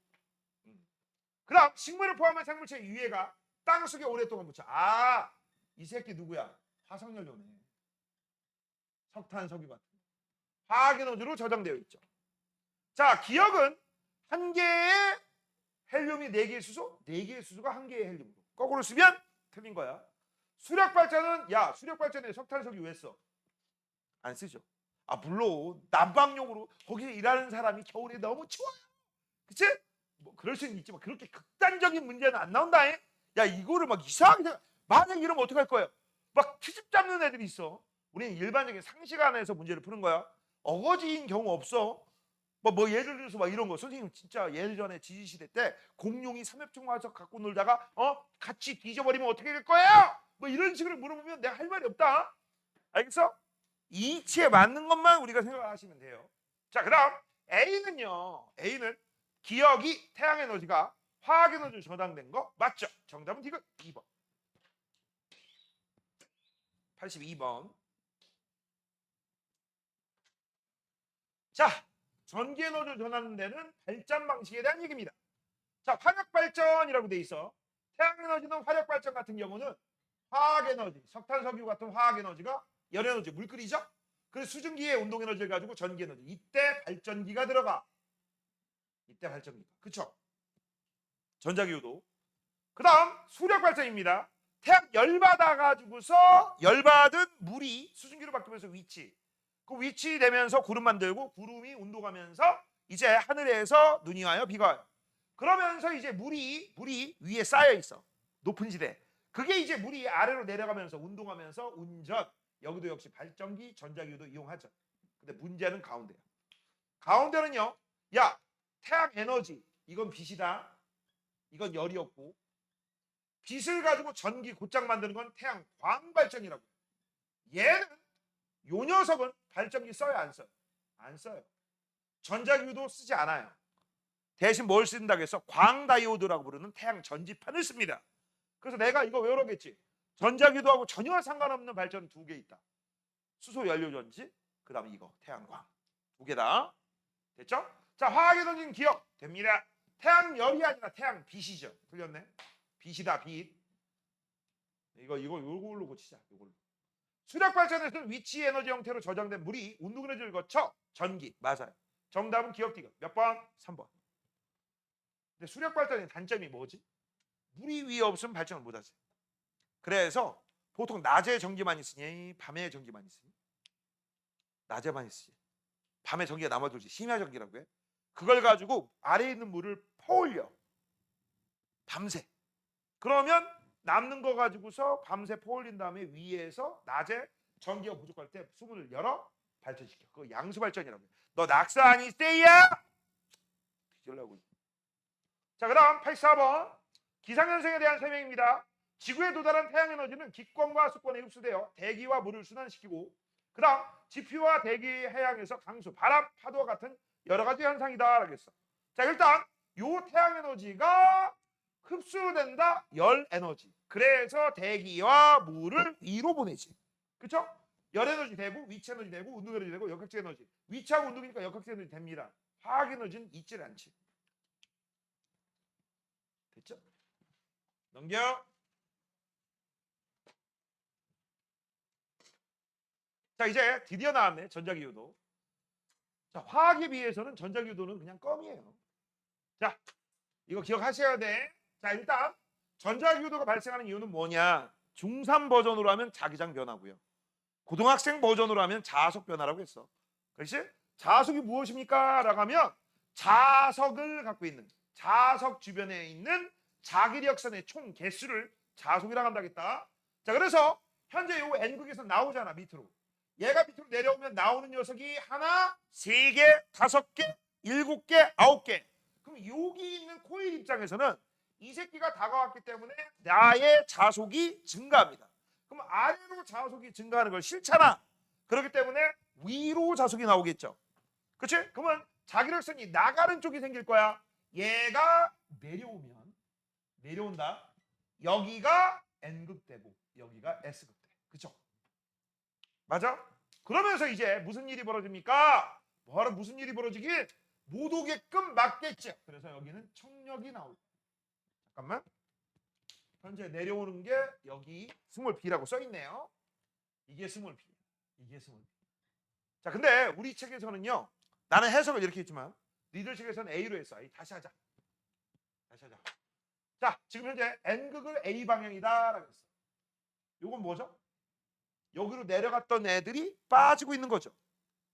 그다음 식물을 포함한 생물체의 유해가 땅 속에 오랫동안 묻혀. 아, 이 새끼 누구야? 화석연료네. 석탄, 석유 같은 화학 에너지로 저장되어 있죠. 자, 기억은 한 개의 헬륨이 4개의 수소, 4개의 수소가 한 개의 헬륨으로. 거꾸로 쓰면 틀린 거야. 수력 발전은, 야, 수력 발전에 석탄, 석유 왜 써? 안 쓰죠. 아, 물론 난방용으로 거기서 일하는 사람이 겨울에 너무 추워요. 그치? 뭐 그럴 수는 있지만 그렇게 극단적인 문제는 안 나온다. 야, 이거를 막 이상하게 만약 이러면 어떡할 거예요? 막 트집 잡는 애들이 있어. 우리는 일반적인 상식 안에서 문제를 푸는 거야. 어거지인 경우 없어. 뭐 예를 들어서 막 이런 거. 선생님 진짜 예전에 지지시대 때 공룡이 삼엽충 화석 갖고 놀다가 같이 뒤져버리면 어떻게 될 거예요? 뭐 이런 식으로 물어보면 내가 할 말이 없다. 알겠어? 이 이치에 맞는 것만 우리가 생각하시면 돼요. 자, 그다음 A는요. A는 기억이 태양 에너지가 화학 에너지로 저장된 거 맞죠? 정답은 이거 2번. 82번. 자, 전기 에너지를 전하는 데는 발전 방식에 대한 얘기입니다. 자, 화력 발전이라고 돼 있어. 태양 에너지는 화력 발전 같은 경우는 화학 에너지, 석탄, 석유 같은 화학 에너지가 열 에너지, 물 끓이죠? 그래서 수증기의 운동 에너지를 가지고 전기 에너지. 이때 발전기가 들어가. 이때 발전기가. 그쵸? 전자기호도. 그 다음 수력 발전입니다. 태양 열받아 가지고서 열받은 물이 수증기로 바뀌면서 위치. 그 위치 되면서 구름 만들고 구름이 운동하면서 이제 하늘에서 눈이 와요, 비가 와요. 그러면서 이제 물이 위에 쌓여 있어. 높은 지대. 그게 이제 물이 아래로 내려가면서 운동하면서 운전. 여기도 역시 발전기, 전자기호도 이용하죠. 근데 문제는 가운데야. 가운데는요. 야, 태양 에너지. 이건 빛이다. 이건 열이었고. 빛을 가지고 전기 곧장 만드는 건 태양 광발전이라고. 얘는 요 녀석은 발전기 써요, 안 써요? 안 써요. 전자기호도 쓰지 않아요. 대신 뭘 쓴다고 해서 광다이오드라고 부르는 태양 전지판을 씁니다. 그래서 내가 이거 외우라겠지. 전자기호하고 전혀 상관없는 발전 2개 있다. 수소 연료 전지, 그 다음에 이거 태양광. 2개다. 됐죠? 자, 화학에 던진 기억 됩니다. 태양열이 아니라 태양빛이죠. 틀렸네. 빛이다, 빛. 이걸로 고치자. 이걸로. 수력 발전에서는 위치 에너지 형태로 저장된 물이 운동 에너지를 거쳐 전기. 맞아요. 정답은 기억 디귿. 몇 번? 3번. 근데 수력 발전의 단점이 뭐지? 물이 위에 없으면 발전을 못 하지. 그래서 보통 낮에 전기만 있으니 밤에 전기만 있으니 낮에만 있지. 밤에 전기가 남아돌지. 심야 전기라고 해. 그걸 가지고 아래에 있는 물을 퍼올려. 밤새. 그러면 남는 거 가지고서 밤새 퍼올린 다음에 위에서 낮에 전기가 부족할 때 수문을 열어 발전시켜. 그거 양수 발전이라고 해. 너 낙사 아니 세이야? 뒤질라고. 자, 그다음 84번. 기상현상에 대한 설명입니다. 지구에 도달한 태양 에너지는 기권과 수권에 흡수되어 대기와 물을 순환시키고, 그다음 지표와 대기 해양에서 강수, 바람, 파도와 같은 여러 가지 현상이다라고 했어. 자, 일단 요 태양 에너지가 흡수된다. 열 에너지. 그래서 대기와 물을 위로 보내지. 그렇죠? 열 에너지 되고 위치 에너지 되고 운동 에너지 되고 역학적 에너지. 위치하고 운동이니까 역학적 에너지 됩니다. 화학 에너지는 있질 않지. 됐죠? 넘겨. 자, 이제 드디어 나왔네. 전자기호도. 자, 화학에 비해서는 전자기호도는 그냥 껌이에요. 자, 이거 기억하셔야 돼. 자, 일단 전자기호도가 발생하는 이유는 뭐냐? 중3 버전으로 하면 자기장 변화고요. 고등학생 버전으로 하면 자석 변화라고 했어. 그렇지? 자석이 무엇입니까? 라고 하면 자석을 갖고 있는, 자석 주변에 있는 자기력선의 총 개수를 자석이라고 한다겠다. 자, 그래서 현재 요 N극에서 나오잖아, 밑으로. 얘가 밑으로 내려오면 나오는 녀석이 하나, 3개, 5개, 7개, 9개. 그럼 여기 있는 코일 입장에서는 이 새끼가 다가왔기 때문에 나의 자속이 증가합니다. 그럼 아래로 자속이 증가하는 걸 싫잖아. 그렇기 때문에 위로 자속이 나오겠죠. 그치? 그러면 자기력선이 나가는 쪽이 생길 거야. 얘가 내려온다. 여기가 N극되고 여기가 S극돼. 그쵸? 맞아? 그러면서 이제 무슨 일이 벌어집니까? 무슨 일이 벌어지긴 못 오게끔 막겠죠. 그래서 여기는 청력이 나올 거야. 잠깐만. 현재 내려오는 게 여기 스몰 b라고 써 있네요. 이게 스몰 b. 이게 스몰 b. 자, 근데 우리 책에서는요. 나는 해석을 이렇게 했지만 니들 책에서는 A로 했어. 다시 하자. 자, 지금 현재 N극을 A 방향이다라고 했어. 요건 뭐죠? 여기로 내려갔던 애들이 빠지고 있는 거죠.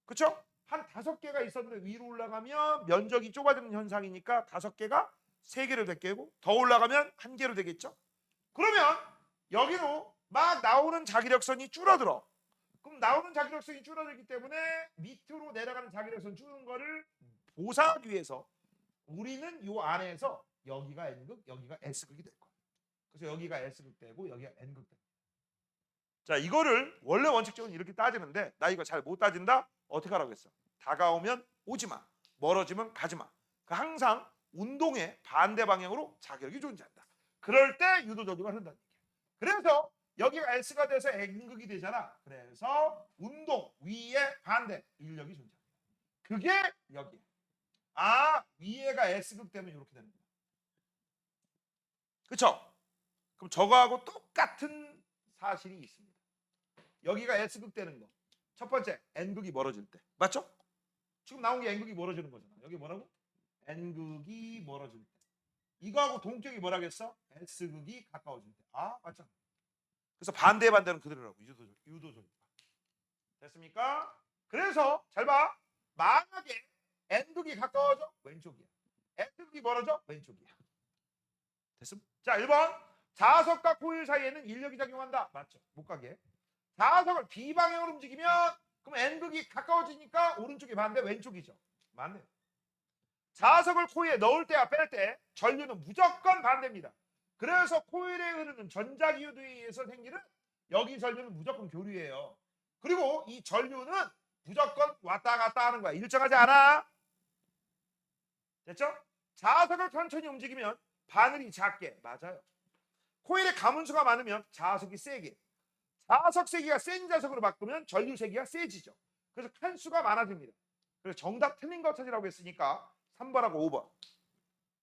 그렇죠? 한 5개가 있었는데 위로 올라가면 면적이 좁아지는 현상이니까 5개가 3개로 되겠고 더 올라가면 1개로 되겠죠. 그러면 여기로 막 나오는 자기력선이 줄어들어. 그럼 나오는 자기력선이 줄어들기 때문에 밑으로 내려가는 자기력선 줄는 거를 보상하기 위해서 우리는 이 안에서 여기가 N극, 여기가 S극이 될 거야. 그래서 여기가 S극 되고 여기가 N극 되고. 자, 이거를 원래 원칙적으로 이렇게 따지는데 나 이거 잘 못 따진다? 어떻게 하라고 했어? 다가오면 오지 마. 멀어지면 가지 마. 항상 운동의 반대 방향으로 자기력이 존재한다. 그럴 때 유도저주가 흐른다는 얘기야. 그래서 여기가 S가 돼서 N극이 되잖아. 그래서 운동 위의 반대 인력이 존재한다. 그게 여기야. 아, 위에가 S극 되면 이렇게 되는 거야. 그쵸? 그럼 저거하고 똑같은 사실이 있습니다. 여기가 S극 되는 거. 첫 번째, N극이 멀어질 때. 맞죠? 지금 나온 게 N극이 멀어지는 거잖아. 여기 뭐라고? N극이 멀어질 때. 이거하고 동격이 뭐라겠어? S극이 가까워질 때. 아, 맞잖아. 그래서 반대는 그대로라고. 유도적이다. 됐습니까? 그래서 잘 봐. 만약에 N극이 가까워져? 왼쪽이야. N극이 멀어져? 왼쪽이야. 됐음? 자, 1번. 자석과 코일 사이에는 인력이 작용한다. 맞죠? 못 가게. 자석을 B방향으로 움직이면 그럼 N극이 가까워지니까 오른쪽이 반대, 왼쪽이죠. 맞네. 자석을 코일에 넣을 때와 뺄 때 전류는 무조건 반대입니다. 그래서 코일에 흐르는 전자기호도에 의해서 생기는 여기 전류는 무조건 교류예요. 그리고 이 전류는 무조건 왔다 갔다 하는 거야. 일정하지 않아. 됐죠? 자석을 천천히 움직이면 바늘이 작게. 맞아요. 코일에 가문수가 많으면 자석이 세게. 자석 세기가 센 자석으로 바꾸면 전류 세기가 세지죠. 그래서 칸수가 많아집니다. 그래서 정답 틀린 거 찾으라고 했으니까 3번하고 5번.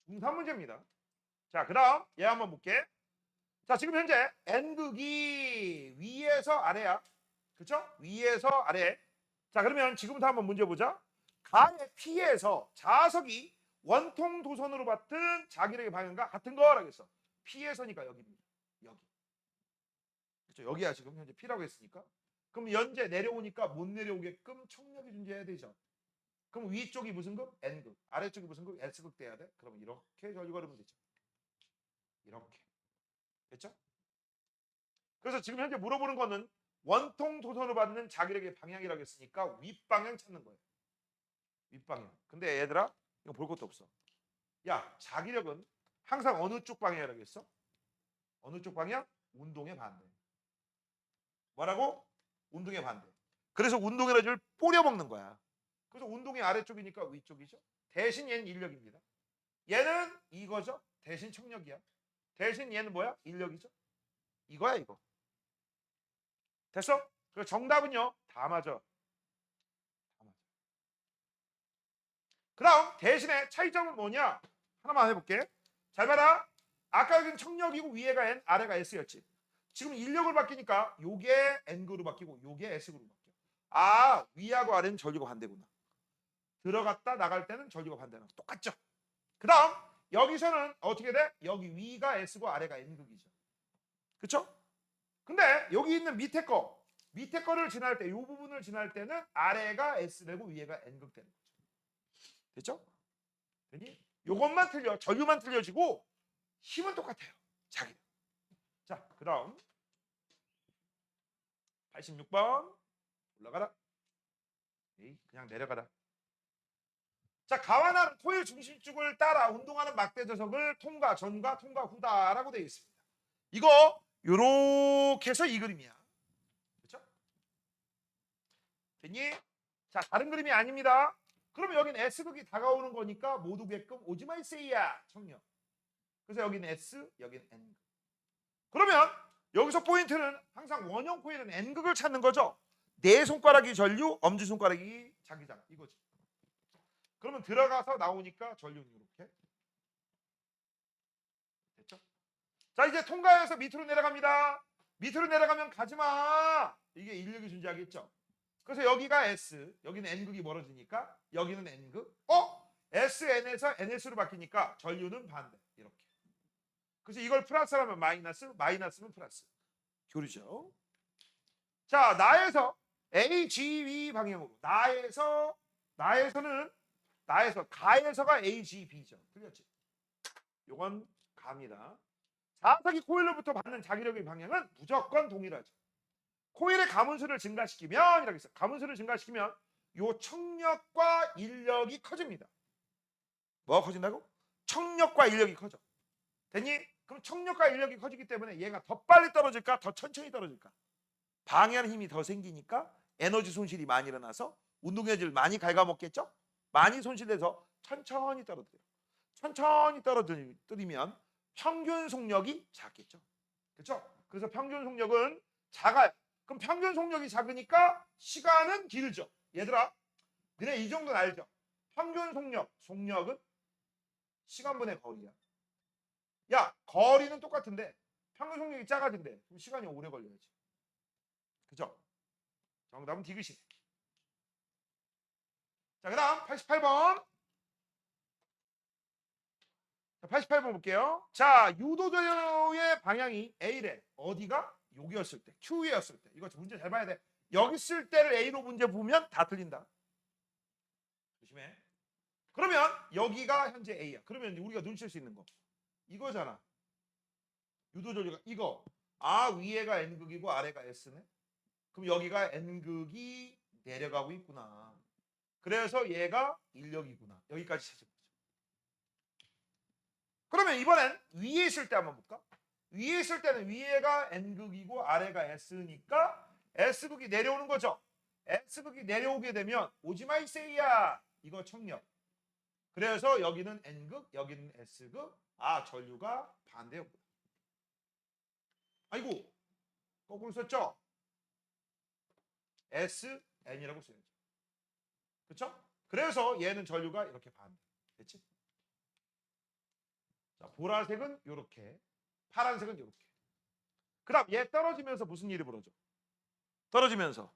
중3 문제입니다. 자, 그 다음 얘 한번 볼게. 자, 지금 현재 N극이 위에서 아래야. 그쵸? 위에서 아래. 자, 그러면 지금부터 한번 문제 보자. 가의 P에서 자석이 원통 도선으로 받은 자기력의 방향과 같은 거라고 했어. P에서니까 여기입니다. 여기. 그렇죠? 여기야 지금 현재 P라고 했으니까. 그럼 현재 내려오니까 못 내려오게끔 청력이 존재해야 되죠. 그럼 위쪽이 무슨 극? N극. 아래쪽이 무슨 극? S극 돼야 돼. 그럼 이렇게 전류가 흐르면 되죠. 이렇게. 됐죠? 그래서 지금 현재 물어보는 거는 원통 도선을 받는 자기력의 방향이라고 했으니까 윗방향 찾는 거예요. 윗방향. 근데 얘들아 이거 볼 것도 없어. 야, 자기력은 항상 어느 쪽 방향이라고 했어? 어느 쪽 방향? 운동의 반대. 뭐라고? 운동의 반대. 그래서 운동의 에너지를 뿌려먹는 거야. 그래서 운동의 아래쪽이니까 위쪽이죠. 대신 얘는 인력입니다. 얘는 이거죠. 대신 청력이야. 대신 얘는 뭐야? 인력이죠. 이거야 이거. 됐어? 그래서 정답은요. 다 맞아. 다 맞아. 그 다음 대신에 차이점은 뭐냐? 하나만 해볼게. 잘 봐라. 아까 여기는 청력이고 위에가 N, 아래가 S였지. 지금 인력을 바뀌니까 요게 N그로 바뀌고 요게 S그로 바뀌어. 아, 위하고 아래는 전류가 반대구나. 들어갔다 나갈 때는 전류가 반대나 똑같죠. 그 다음 여기서는 어떻게 돼? 여기 위가 S고 아래가 N극이죠. 그쵸? 근데 여기 있는 밑에 거를 지날 때, 이 부분을 지날 때는 아래가 S 되고 위에가 N극 되는 거죠. 됐죠? 되니? 요것만 틀려. 전류만 틀려지고 힘은 똑같아요. 자기. 자, 그 다음 86번 올라가라. 에이, 그냥 내려가라. 자, 가와나는 코일 중심축을 따라 운동하는 막대 자석을 통과 전과 통과 후다라고 되어 있습니다. 이거 요렇게 해서 이 그림이야. 그렇죠? 됐니? 자, 다른 그림이 아닙니다. 그러면 여기는 S극이 다가오는 거니까 못 오게끔 오지 마이세이야 청력. 그래서 여기는 S, 여기는 N극. 그러면 여기서 포인트는 항상 원형 코일은 N극을 찾는 거죠. 네 손가락이 전류, 엄지손가락이 자기장 이거지. 그러면 들어가서 나오니까 전류는 이렇게 됐죠? 자 이제 통과해서 밑으로 내려갑니다. 밑으로 내려가면 가지마. 이게 인력이 존재하겠죠. 그래서 여기가 S, 여기는 N극이 멀어지니까 여기는 N극. SN에서 NS로 바뀌니까 전류는 반대. 이렇게. 그래서 이걸 플러스라면 마이너스, 마이너스면 플러스. 교류죠. 자, 나에서 AGB 방향으로. 나에서 가에서가 AGB죠. 틀렸지? 요건 갑니다. 자석이 코일로부터 받는 자기력의 방향은 무조건 동일하죠. 코일의 가문수를 증가시키면 이라고 했어요. 가문수를 증가시키면 요 청력과 인력이 커집니다. 뭐가 커진다고? 청력과 인력이 커져. 됐니? 그럼 청력과 인력이 커지기 때문에 얘가 더 빨리 떨어질까? 더 천천히 떨어질까? 방해하는 힘이 더 생기니까 에너지 손실이 많이 일어나서 운동 에너지를 많이 갉아먹겠죠? 많이 손실돼서 천천히 떨어뜨려요. 천천히 떨어뜨리면 평균 속력이 작겠죠. 그렇죠? 그래서 평균 속력은 작아요. 그럼 평균 속력이 작으니까 시간은 길죠. 얘들아, 너네 이 정도는 알죠? 평균 속력은 시간분의 거리야. 야, 거리는 똑같은데 평균 속력이 작아진대. 그럼 시간이 오래 걸려야지. 그죠? 정답은 디귿이네. 자, 그 다음 88번. 자, 88번 볼게요. 자, 유도전류의 방향이 A래. 어디가? 여기였을 때. Q였을 때. 이거 문제 잘 봐야 돼. 여기 쓸 때를 A로 문제 보면 다 틀린다. 조심해. 그러면 여기가 현재 A야. 그러면 우리가 눈칠 수 있는 거. 이거잖아. 유도전류가 이거. 아, 위에가 N극이고 아래가 S네. 그럼 여기가 N극이 내려가고 있구나. 그래서 얘가 인력이구나. 여기까지 찾은 거죠. 그러면 이번엔 위에 있을 때 한번 볼까? 위에 있을 때는 위에가 N극이고 아래가 S니까 S극이 내려오는 거죠. S극이 내려오게 되면 오지마이세이야. 이거 청력. 그래서 여기는 N극, 여기는 S극. 아, 전류가 반대였구나. 아이고, 거꾸로 썼죠? S, N이라고 써야죠. 그렇죠? 그래서 얘는 전류가 이렇게 반대. 됐지? 자, 보라색은 이렇게, 파란색은 이렇게. 그다음 얘 떨어지면서 무슨 일이 벌어져? 떨어지면서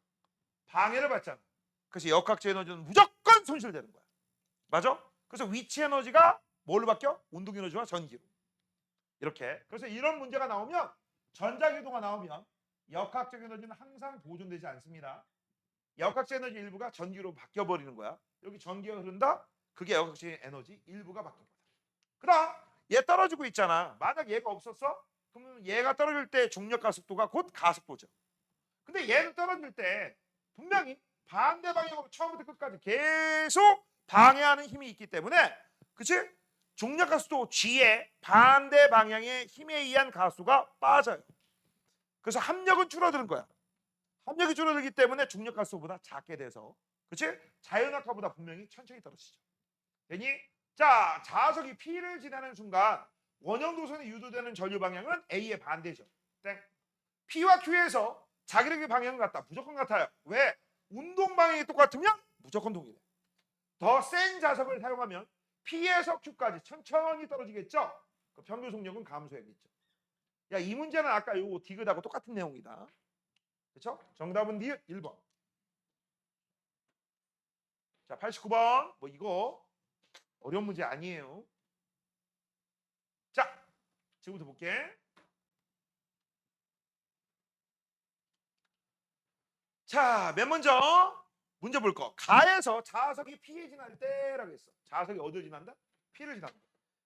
방해를 받잖아. 그래서 역학적 에너지는 무조건 손실되는 거야. 맞아? 그래서 위치 에너지가 뭘로 바뀌어? 운동 에너지와 전기로. 이렇게. 그래서 이런 문제가 나오면 전자기도가 나오면 역학적 에너지는 항상 보존되지 않습니다. 역학적 에너지 일부가 전기로 바뀌어 버리는 거야. 여기 전기가 흐른다. 그게 역학적 에너지 일부가 바뀐 거다. 그다음 얘 떨어지고 있잖아. 만약 얘가 없었어? 그러면 얘가 떨어질 때 중력 가속도가 곧 가속도죠. 근데 얘는 떨어질 때 분명히 반대 방향으로 처음부터 끝까지 계속 방해하는 힘이 있기 때문에, 그치? 중력 가속도 G의 반대 방향의 힘에 의한 가속도가 빠져요. 그래서 합력은 줄어드는 거야. 합력이 줄어들기 때문에 중력 가속도보다 작게 돼서, 그치? 자연학화보다 분명히 천천히 떨어지죠. 되니? 자, 자석이 P를 지나는 순간 원형 도선에 유도되는 전류 방향은 A의 반대죠. 땡. P와 Q에서 자기력의 방향은 같다. 무조건 같아요. 왜? 운동 방향이 똑같으면 무조건 동일해. 더 센 자석을 사용하면 P에서 Q까지 천천히 떨어지겠죠? 그 평균 속력은 감소해야겠죠. 야, 이 문제는 아까 요 디귿하고 똑같은 내용이다. 그렇죠? 정답은 디귿 1번. 자, 89번. 뭐 이거 어려운 문제 아니에요. 자, 지금부터 볼게. 자, 맨 먼저 문제 볼 거. 가에서 자석이 P에 지날 때라고 했어. 자석이 어디를 지난다? P를 지난다.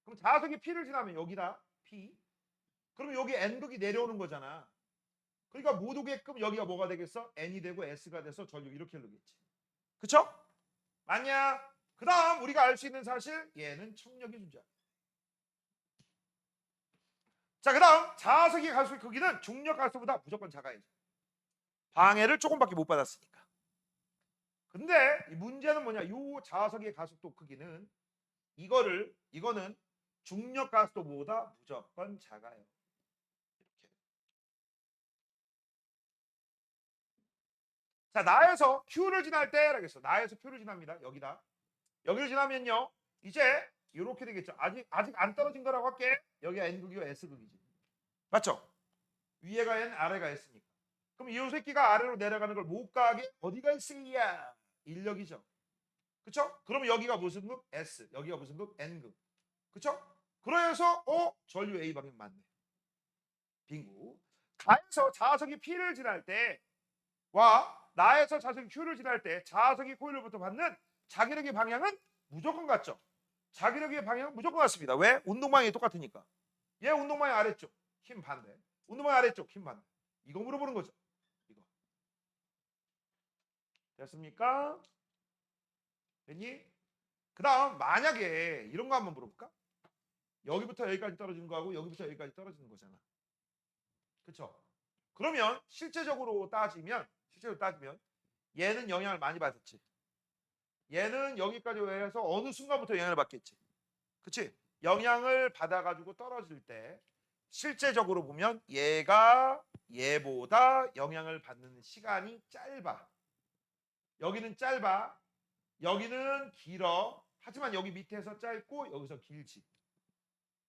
그럼 자석이 P를 지나면 여기다 P. 그럼 여기 N극이 내려오는 거잖아. 그러니까 못 오게끔 여기가 뭐가 되겠어? N이 되고 S가 돼서 전류 이렇게 흐르겠지. 그쵸? 맞냐? 그 다음 우리가 알 수 있는 사실, 얘는 청력이 존재합니다. 자, 그 다음 자석이 가속의 크기는 중력 가속보다 무조건 작아야죠. 방해를 조금밖에 못 받았으니까. 근데 이 문제는 뭐냐? 요 자석의 가속도 크기는 이거는 중력 가속도보다 무조건 작아요. 이렇게. 자, 나에서 Q를 지날 때라겠어. 나에서 Q를 지납니다. 여기다. 여기를 지나면요. 이제 이렇게 되겠죠. 아직 안 떨어진 거라고 할게. 여기가 N극이고 S극이지. 맞죠? 위에가 N, 아래가 S니까. 그럼 이 새끼가 아래로 내려가는 걸 못 가게 어디가 S야? 인력이죠. 그쵸? 그럼 여기가 무슨 극? S. 여기가 무슨 극? N극. 그쵸? 그래서 전류 A 방향 맞네. 빙구. 가에서 자석이 P를 지날 때와 나에서 자석이 Q를 지날 때 자석이 코일로부터 받는 자기력의 방향은 무조건 같죠. 자기력의 방향은 무조건 같습니다. 왜? 운동방향이 똑같으니까. 얘 운동방향 아래쪽 힘 반대. 운동방향 아래쪽 힘 반대. 이거 물어보는 거죠. 이거. 됐습니까? 됐니? 그 다음 만약에 이런 거 한번 물어볼까? 여기부터 여기까지 떨어지는 거하고 여기부터 여기까지 떨어지는 거잖아. 그쵸? 그러면 실제로 따지면 얘는 영향을 많이 받았지. 얘는 여기까지 해서 어느 순간부터 영향을 받겠지. 그치? 영향을 받아가지고 떨어질 때 실제적으로 보면 얘가 얘보다 영향을 받는 시간이 짧아. 여기는 짧아. 여기는 길어. 하지만 여기 밑에서 짧고 여기서 길지.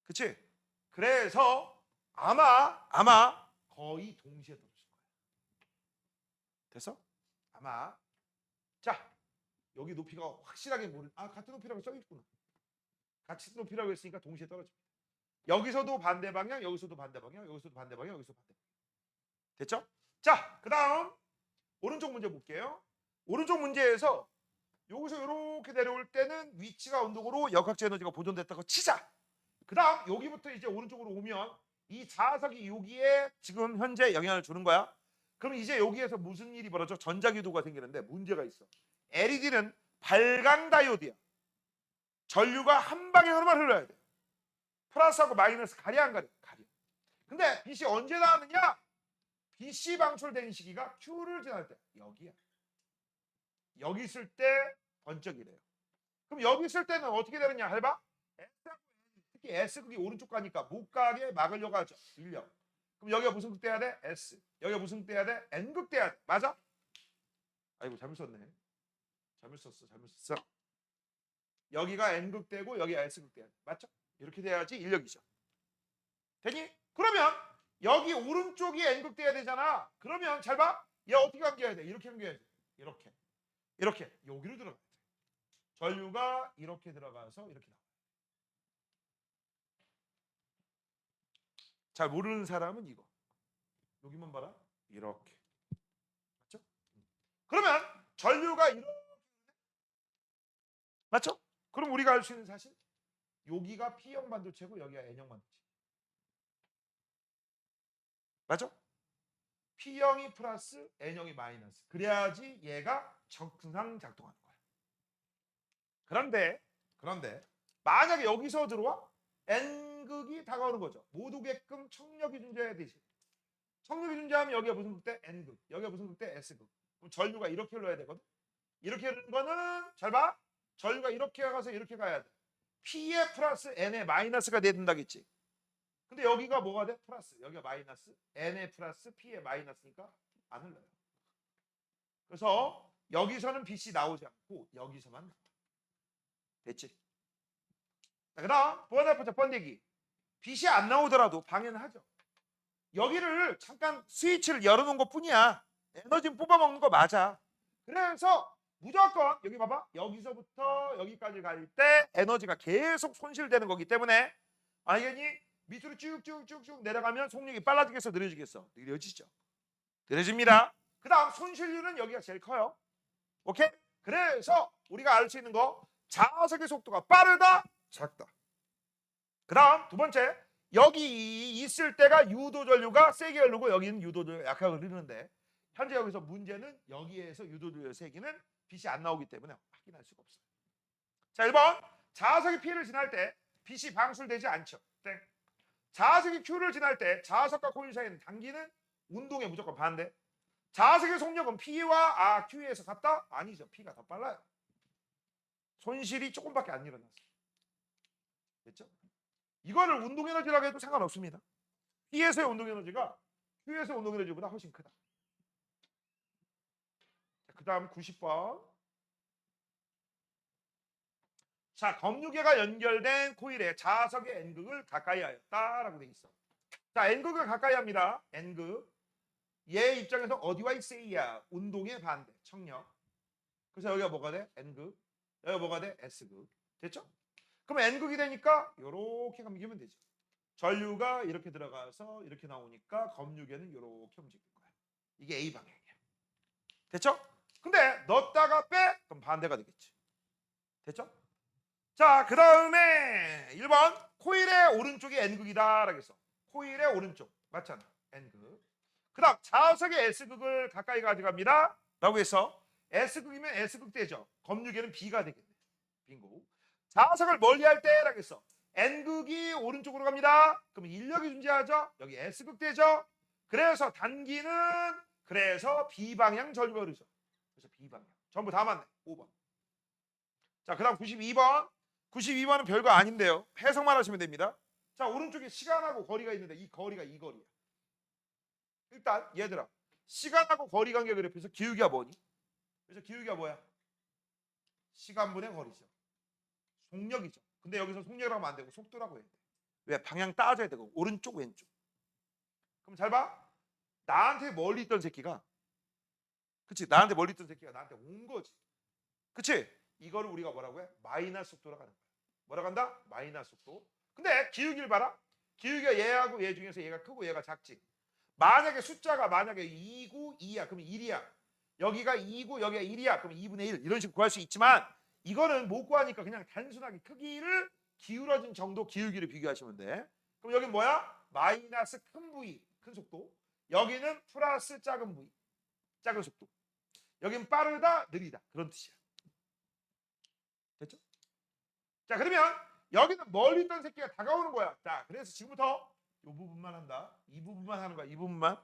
그치? 그래서 아마 거의 동시에 떨어질 거야. 됐어? 아마. 자, 여기 높이가 확실하게 같은 높이라고 써있구나. 같은 높이라고 했으니까 동시에 떨어집니다. 여기서도 반대 방향, 여기서도 반대 방향, 여기서도 반대 방향, 여기서도 반대 방향. 됐죠? 자, 그 다음 오른쪽 문제 볼게요. 오른쪽 문제에서 여기서 이렇게 내려올 때는 위치가 운동으로 역학적 에너지가 보존됐다고 치자. 그 다음 여기부터 이제 오른쪽으로 오면 이 자석이 여기에 지금 현재 영향을 주는 거야. 그럼 이제 여기에서 무슨 일이 벌어져? 전자기도가 생기는데 문제가 있어. LED는 발광 다이오드야. 전류가 한 방향으로만 흘러야 돼. 플러스하고 마이너스 가려 안 가려? 가려. 근데 빛이 언제 나왔느냐? 빛이 방출된 시기가 Q를 지날 때. 여기야. 여기 있을 때 번쩍이래요. 그럼 여기 있을 때는 어떻게 되느냐? 해봐. 특히 S극이 오른쪽 가니까 못 가게 막으려고 하죠. 인력. 그럼 여기가 무슨 극 돼야 돼? S. 여기가 무슨 극 돼야 돼? N극 돼야 돼. 맞아? 아이고 잘못 썼네. 잘못 썼어. 여기가 N극 되고 여기가 S극 돼야 돼. 맞죠? 이렇게 돼야지 인력이죠. 되니? 그러면 여기 오른쪽이 N극 돼야 되잖아. 그러면 잘 봐. 얘 어떻게 감겨야 돼? 이렇게 감겨야 돼. 이렇게 여기로 들어가야 돼. 전류가 이렇게 들어가서 이렇게 나와. 잘 모르는 사람은 이거. 여기만 봐라. 이렇게. 맞죠? 그러면 전류가 이렇게 맞죠? 그럼 우리가 알 수 있는 사실 여기가 P형 반도체고 여기가 N형 반도체. 맞죠? P형이 플러스 N형이 마이너스. 그래야지 얘가 정상 작동하는 거야. 그런데 만약에 여기서 들어와 N극이 다가오는 거죠. 못 오게끔 청력이 존재해야 되지. 청력이 존재하면 여기가 무슨 극대? N극. 여기가 무슨 극대? S극. 그럼 전류가 이렇게 흘러야 되거든. 이렇게 흐르는 거는 잘 봐. 전류가 이렇게 가서 이렇게 가야 돼. P의 플러스 N의 마이너스가 돼야 된다겠지. 근데 여기가 뭐가 돼? 플러스. 여기가 마이너스. N의 플러스 P의 마이너스니까 안 흘러요. 그래서 여기서는 빛이 나오지 않고 여기서만 나와. 됐지? 자, 그 다음 번째 번대기. 빛이 안 나오더라도 방해는 하죠. 여기를 잠깐 스위치를 열어놓은 것 뿐이야. 에너지 뽑아먹는 거 맞아. 그래서 무조건 여기 봐봐. 여기서부터 여기까지 갈 때 에너지가 계속 손실되는 거기 때문에 알겠니? 밑으로 쭉쭉쭉쭉 내려가면 속력이 빨라지겠어? 느려지겠어? 느려지죠. 느려집니다. 그 다음 손실률은 여기가 제일 커요. 오케이? 그래서 우리가 알 수 있는 거 자석의 속도가 빠르다, 작다. 그 다음 두 번째 여기 있을 때가 유도 전류가 세게 흐르고 여기는 유도 전류가 약하게 흐르는데 현재 여기서 문제는 여기에서 유도 전류의 세기는 빛이 안 나오기 때문에 확인할 수가 없어요. 자 1번 자석이 P를 지날 때 빛이 방출되지 않죠. 땡. 자석이 Q를 지날 때 자석과 코일 사이는 단기는 운동에 무조건 반대. 자석의 속력은 P와 Q에서 같다? 아니죠. P가 더 빨라요. 손실이 조금밖에 안 일어났어요. 됐죠? 이거를 운동에너지라고 해도 상관없습니다. P에서의 운동에너지가 Q에서의 운동에너지보다 훨씬 크다. 그 다음 90번. 자, 검유계가 연결된 코일에 자석의 N극을 가까이 하였다라고 돼 있어. 자, N극을 가까이 합니다. N극. 얘 입장에서 어디와 있어야? 운동의 반대, 청력. 그래서 여기가 뭐가 돼? N극. 여기가 뭐가 돼? S극. 됐죠? 그럼 N극이 되니까 이렇게 감기면 되죠. 전류가 이렇게 들어가서 이렇게 나오니까 검유계는 이렇게 움직일 거야. 이게 A 방향이야. 됐죠? 근데 넣었다가 빼? 그럼 반대가 되겠지. 됐죠? 자, 그 다음에 1번 코일의 오른쪽이 N극이다 라고 했어. 코일의 오른쪽 맞잖아. N극. 그 다음 자석의 S극을 가까이 가져갑니다 라고 해서 S극이면 S극 되죠. 검유계는 B가 되겠네. 빙고. 자석을 멀리 할 때 라고 했어. N극이 오른쪽으로 갑니다. 그럼 인력이 존재하죠. 여기 S극 되죠. 그래서 단기는 그래서 B방향 전류가 흐르죠. 그래서 B방향. 전부 다 맞네. 5번. 자, 그 다음 92번. 92번은 별거 아닌데요. 해석만 하시면 됩니다. 자, 오른쪽에 시간하고 거리가 있는데 이 거리가 이 거리야. 일단 얘들아, 시간하고 거리 관계 그래프에서 기울기가 뭐니? 그래서 기울기가 뭐야? 시간분의 거리죠. 속력이죠. 근데 여기서 속력이라고 하면 안 되고 속도라고 해야 돼. 왜? 방향 따져야 되고 오른쪽 왼쪽. 그럼 잘 봐. 나한테 멀리 있던 새끼가, 그치? 나한테 멀리 있던 새끼가 나한테 온 거지. 그치? 이거를 우리가 뭐라고 해? 마이너스 속도라고 하는 거야. 뭐라고 한다? 마이너스 속도. 근데 기울기를 봐라. 기울기가 얘하고 얘 중에서 얘가 크고 얘가 작지. 만약에 숫자가 만약에 2고 2야. 그러면 1이야. 여기가 2고 여기가 1이야. 그러면 2분의 1. 이런 식으로 구할 수 있지만 이거는 못 구하니까 그냥 단순하게 크기를 기울어진 정도 기울기를 비교하시면 돼. 그럼 여기는 뭐야? 마이너스 큰 V, 큰 속도. 여기는 플러스 작은 V, 작은 속도. 여기는 빠르다, 느리다. 그런 뜻이야. 됐죠? 자, 그러면 여기는 멀리 있던 새끼가 다가오는 거야. 자, 그래서 지금부터 이 부분만 한다. 이 부분만 하는 거야. 이 부분만.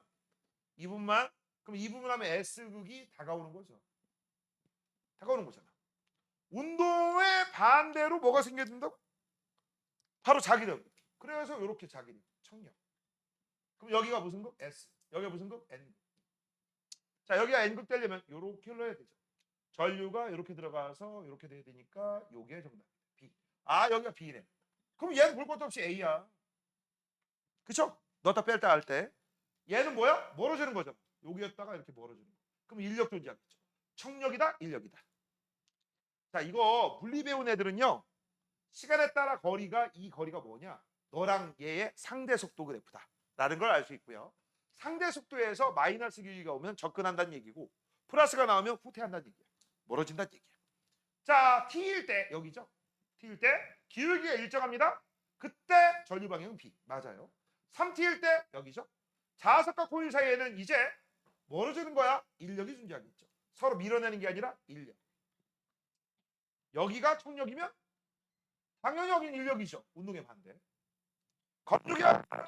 이 부분만. 그럼 이 부분 하면 S극이 다가오는 거죠. 다가오는 거잖아. 운동의 반대로 뭐가 생겨진다고? 바로 자기력. 그래서 이렇게 자기력. 청력. 그럼 여기가 무슨 극? S. 여기가 무슨 극? N극. 자, 여기가 N극 되려면 이렇게 흘러야 되죠. 전류가 이렇게 들어가서 이렇게 돼야 되니까 요게 정답. B. 아, 여기가 B네. 그럼 얘는 볼 것도 없이 A야. 그쵸? 넣었다 뺄다 할 때. 얘는 뭐야? 멀어지는 거잖아. 여기였다가 이렇게 멀어지는 거. 그럼 인력 존재하겠죠. 청력이다, 인력이다. 자, 이거 물리 배운 애들은요. 시간에 따라 거리가 이 거리가 뭐냐? 너랑 얘의 상대 속도 그래프다. 라는 걸 알 수 있고요. 상대 속도에서 마이너스 기울기가 오면 접근한다는 얘기고 플러스가 나오면 후퇴한다는 얘기야. 멀어진다는 얘기야. 자, T일 때 여기죠. T일 때 기울기가 일정합니다. 그때 전류 방향은 B. 맞아요. 3T일 때 여기죠. 자석과 코일 사이에는 이제 멀어지는 거야. 인력이 존재하겠죠. 서로 밀어내는 게 아니라 인력. 여기가 청력이면 당연히 여긴 인력이죠. 운동의 반대. 검력이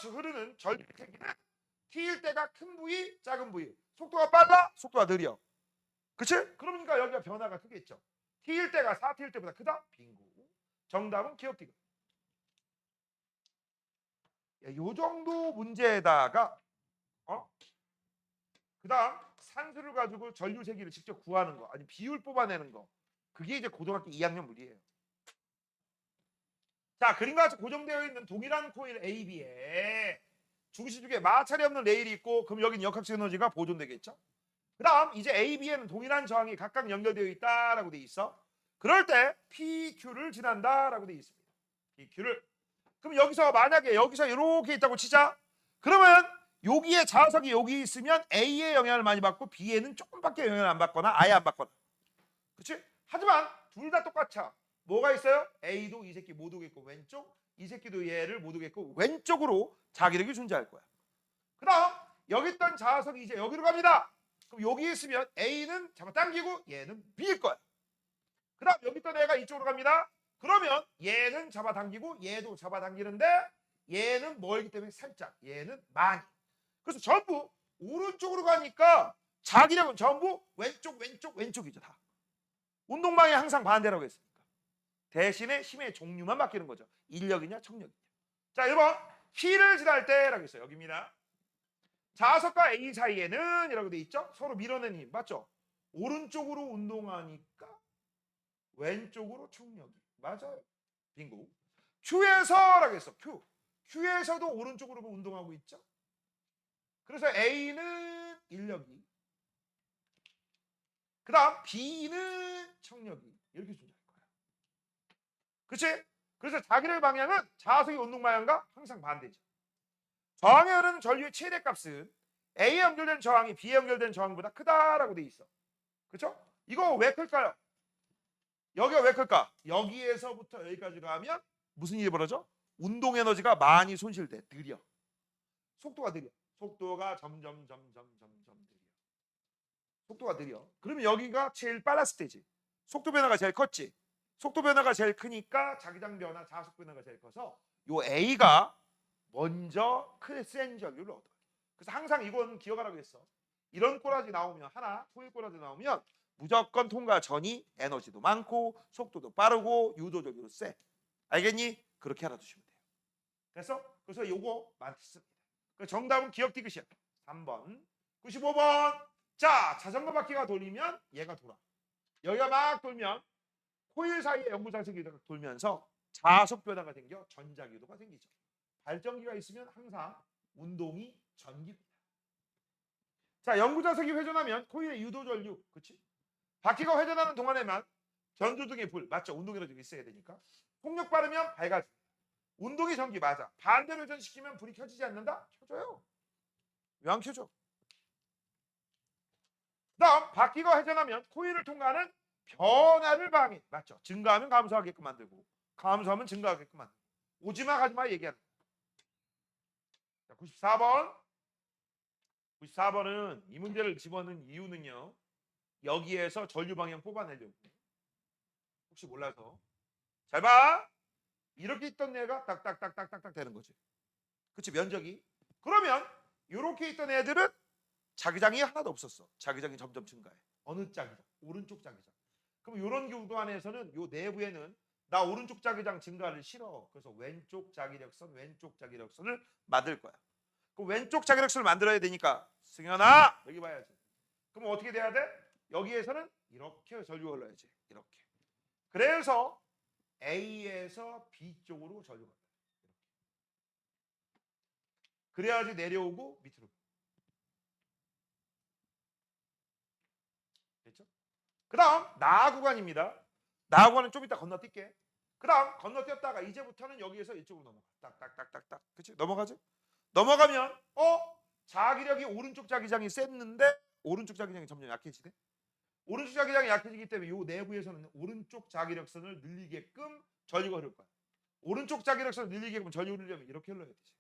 흐르는 전류 세기는 T일 때가 큰 V, 작은 V. 속도가 빨라, 속도가 느려. 그치? 그러니까 여기가 변화가 크겠죠. T일 때가 4T일 때보다 크다? 빙고. 정답은 기억티그. 요 정도 문제에다가 그 다음 산수를 가지고 전류 세기를 직접 구하는 거, 아니 비율 뽑아내는 거, 그게 이제 고등학교 2학년 물이에요. 자, 그림과 같이 고정되어 있는 동일한 코일 AB에 중심 쪽에 마찰이 없는 레일이 있고, 그럼 여기는 역학적 에너지가 보존되겠죠. 그 다음 이제 AB에는 동일한 저항이 각각 연결되어 있다라고 돼 있어. 그럴 때 PQ를 지난다라고 돼 있습니다. PQ를. 그럼 여기서 만약에 여기서 이렇게 있다고 치자. 그러면 여기에 자석이 여기 있으면 A에 영향을 많이 받고 B에는 조금밖에 영향을 안 받거나 아예 안 받거나. 그렇지? 하지만 둘 다 똑같아. 뭐가 있어요? A도 이 새끼 못 오겠고 왼쪽, 이 새끼도 얘를 못 오겠고 왼쪽으로 자기력이 존재할 거야. 그 다음 여기 있던 자석이 이제 여기로 갑니다. 그럼 여기 있으면 A는 잡아당기고 얘는 B일 거야. 그 다음 여기 있던 애가 이쪽으로 갑니다. 그러면 얘는 잡아당기고 얘도 잡아당기는데 얘는 멀기 때문에 살짝, 얘는 많이. 그래서 전부 오른쪽으로 가니까 자기력은 전부 왼쪽이죠. 다. 운동 방향이 항상 반대라고 했으니까. 대신에 힘의 종류만 바뀌는 거죠. 인력이냐 청력이냐. 자, 1번 P를 지날 때라고 했어요. 여기입니다. 자석과 A 사이에는 이라고 돼 있죠. 서로 밀어내는 힘 맞죠? 오른쪽으로 운동하니까 왼쪽으로 청력이 맞아요. 빙고. Q에서라고 했어. Q에서도 오른쪽으로 운동하고 있죠. 그래서 A는 인력이, 그 다음 B는 청력이 이렇게 존재할 거야. 그치? 그래서 자기의 방향은 자석의 운동 방향과 항상 반대죠. 저항에 흐르는 전류의 최대값은 A에 연결된 저항이 B에 연결된 저항보다 크다라고 돼 있어. 그렇죠? 이거 왜 클까요? 여기가 왜 클까? 여기에서부터 여기까지 가면 무슨 일이 벌어져? 운동 에너지가 많이 손실돼. 느려. 속도가 느려. 속도가 점점 느려. 속도가 느려. 그러면 여기가 제일 빨랐을 때지. 속도 변화가 제일 컸지. 속도 변화가 제일 크니까 자기장 변화, 자속 변화가 제일 커서 요 A가 먼저 센 전류를 얻어요. 그래서 항상 이건 기억하라고 했어. 이런 꼬라지 나오면 하나, 토일 꼬라지 나오면 무조건 통과 전이 에너지도 많고 속도도 빠르고 유도적으로 세. 알겠니? 그렇게 알아두시면 돼요. 그래서 요거 맞습니다. 정답은 기억 디귿이야. 3번. 95번. 자, 자전거 바퀴가 돌리면 얘가 돌아. 여기가 막 돌면 코일 사이에 연구장석이 돌면서 자속 변화가 생겨 전자기도가 생기죠. 발전기가 있으면 항상 운동이 전기입니다. 자, 연구자석이 회전하면 코일의 유도전류, 그렇지? 바퀴가 회전하는 동안에만 전조등의 불, 맞죠? 운동에너지가 있어야 되니까. 폭력 빠르면 밝아집니다. 운동이 전기 맞아. 반대로 회전시키면 불이 켜지지 않는다? 켜져요. 왜 안 켜져? 그다음 바퀴가 회전하면 코일을 통과하는 변화를 방해, 맞죠? 증가하면 감소하게끔 만들고 감소하면 증가하게끔 만들고. 오지마 가지마 얘기하는 거야. 94번. 94번은 이 문제를 집어넣은 이유는요. 여기에서 전류 방향 뽑아내려고. 혹시 몰라서. 잘 봐. 이렇게 있던 애가 딱딱딱딱딱딱 되는 거지. 그치? 면적이. 그러면 이렇게 있던 애들은 자기장이 하나도 없었어. 자기장이 점점 증가해. 어느 자기장? 오른쪽 자기장. 그럼 이런 구도 안에서는 요 내부에는 나 오른쪽 자기장 증가를 싫어. 그래서 왼쪽 자기력선을 만들 거야. 그럼 왼쪽 자기력선을 만들어야 되니까 승현아 여기 봐야지. 그럼 어떻게 돼야 돼? 여기에서는 이렇게 전류가 흘러야지. 이렇게. 그래서 A에서 B 쪽으로 전류가 흘러요. 그래야지 내려오고 밑으로. 됐죠? 그 다음 나 구간입니다. 나 구간은 좀 이따 건너뛸게. 그 다음 건너뛰었다가 이제부터는 여기에서 이쪽으로 넘어가. 딱딱딱딱딱. 그치? 넘어가지? 넘어가면 자기력이 오른쪽 자기장이 셌는데 오른쪽 자기장이 점점 약해지네. 오른쪽 자기장이 약해지기 때문에 이 내부에서는 오른쪽 자기력선을 늘리게끔 전류가 흐를 거야. 오른쪽 자기력선을 늘리게끔 전류를 흐르려면 이렇게 흘러야 되지.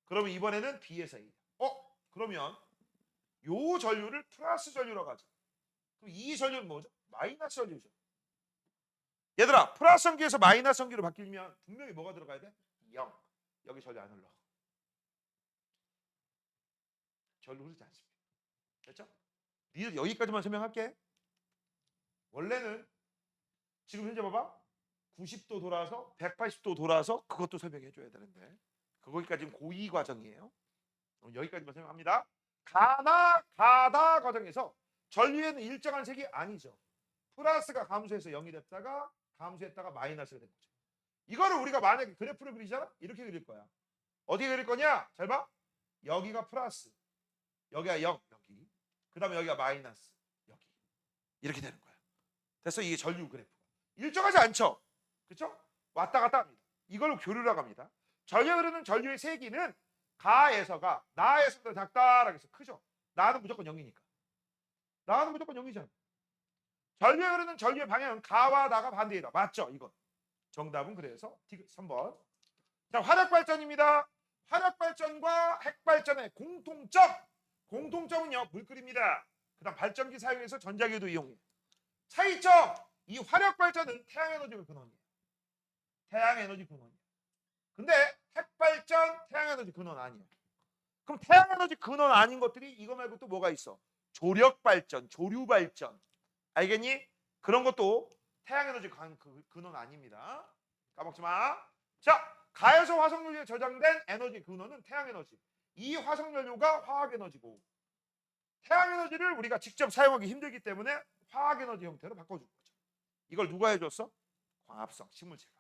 그러면 이번에는 B에서 A. 그러면 요 전류를 플러스 전류라고 하죠. 그럼 이 전류는 뭐죠? 마이너스 전류죠. 얘들아, 플러스 전기에서 마이너스 전기로 바뀌면 분명히 뭐가 들어가야 돼? 0. 여기 전류 안 흘러. 전류 흐르지 않습니다. 됐죠? 니들 여기까지만 설명할게. 원래는 지금 현재 봐봐. 90도 돌아서 180도 돌아서 그것도 설명해 줘야 되는데 거기까지는 고2 과정이에요. 여기까지만 설명합니다. 가다 과정에서 전류에는 일정한 색이 아니죠. 플러스가 감소해서 0이 됐다가 감소했다가 마이너스가 된 거죠. 이거를 우리가 만약에 그래프를 그리잖아? 이렇게 그릴 거야. 어떻게 그릴 거냐? 잘 봐. 여기가 플러스, 여기가 0, 여기. 그 다음에 여기가 마이너스, 여기. 이렇게 되는 거야. 그래서 이게 전류 그래프가. 일정하지 않죠? 그렇죠? 왔다 갔다 합니다. 이걸 교류라고 합니다. 전류에 흐르는 전류의 세기는 가에서가 나에서보다 작다라고 해서 크죠. 나는 무조건 0이니까. 나는 무조건 0이잖아. 전류에 흐르는 전류의 방향은 가와 나가 반대이다. 맞죠? 이건. 정답은 그래서 3번. 자, 화력발전입니다. 화력발전과 핵발전의 공통점. 공통점은요. 물 끓입니다. 그 다음 발전기 사용해서 전자기도 이용해요. 차이점. 이 화력발전은 태양에너지가 근원이에요. 태양에너지 근원이에요. 근데 핵발전 태양에너지 근원 아니에요. 그럼 태양에너지 근원 아닌 것들이 이거 말고 또 뭐가 있어? 조력 발전, 조류 발전. 알겠니? 그런 것도 태양 에너지 근원 아닙니다. 까먹지 마. 자, 가에서 화석 연료에 저장된 에너지 근원은 태양 에너지. 이 화석 연료가 화학 에너지고 태양 에너지를 우리가 직접 사용하기 힘들기 때문에 화학 에너지 형태로 바꿔준 거죠. 이걸 누가 해줬어? 광합성 식물체가.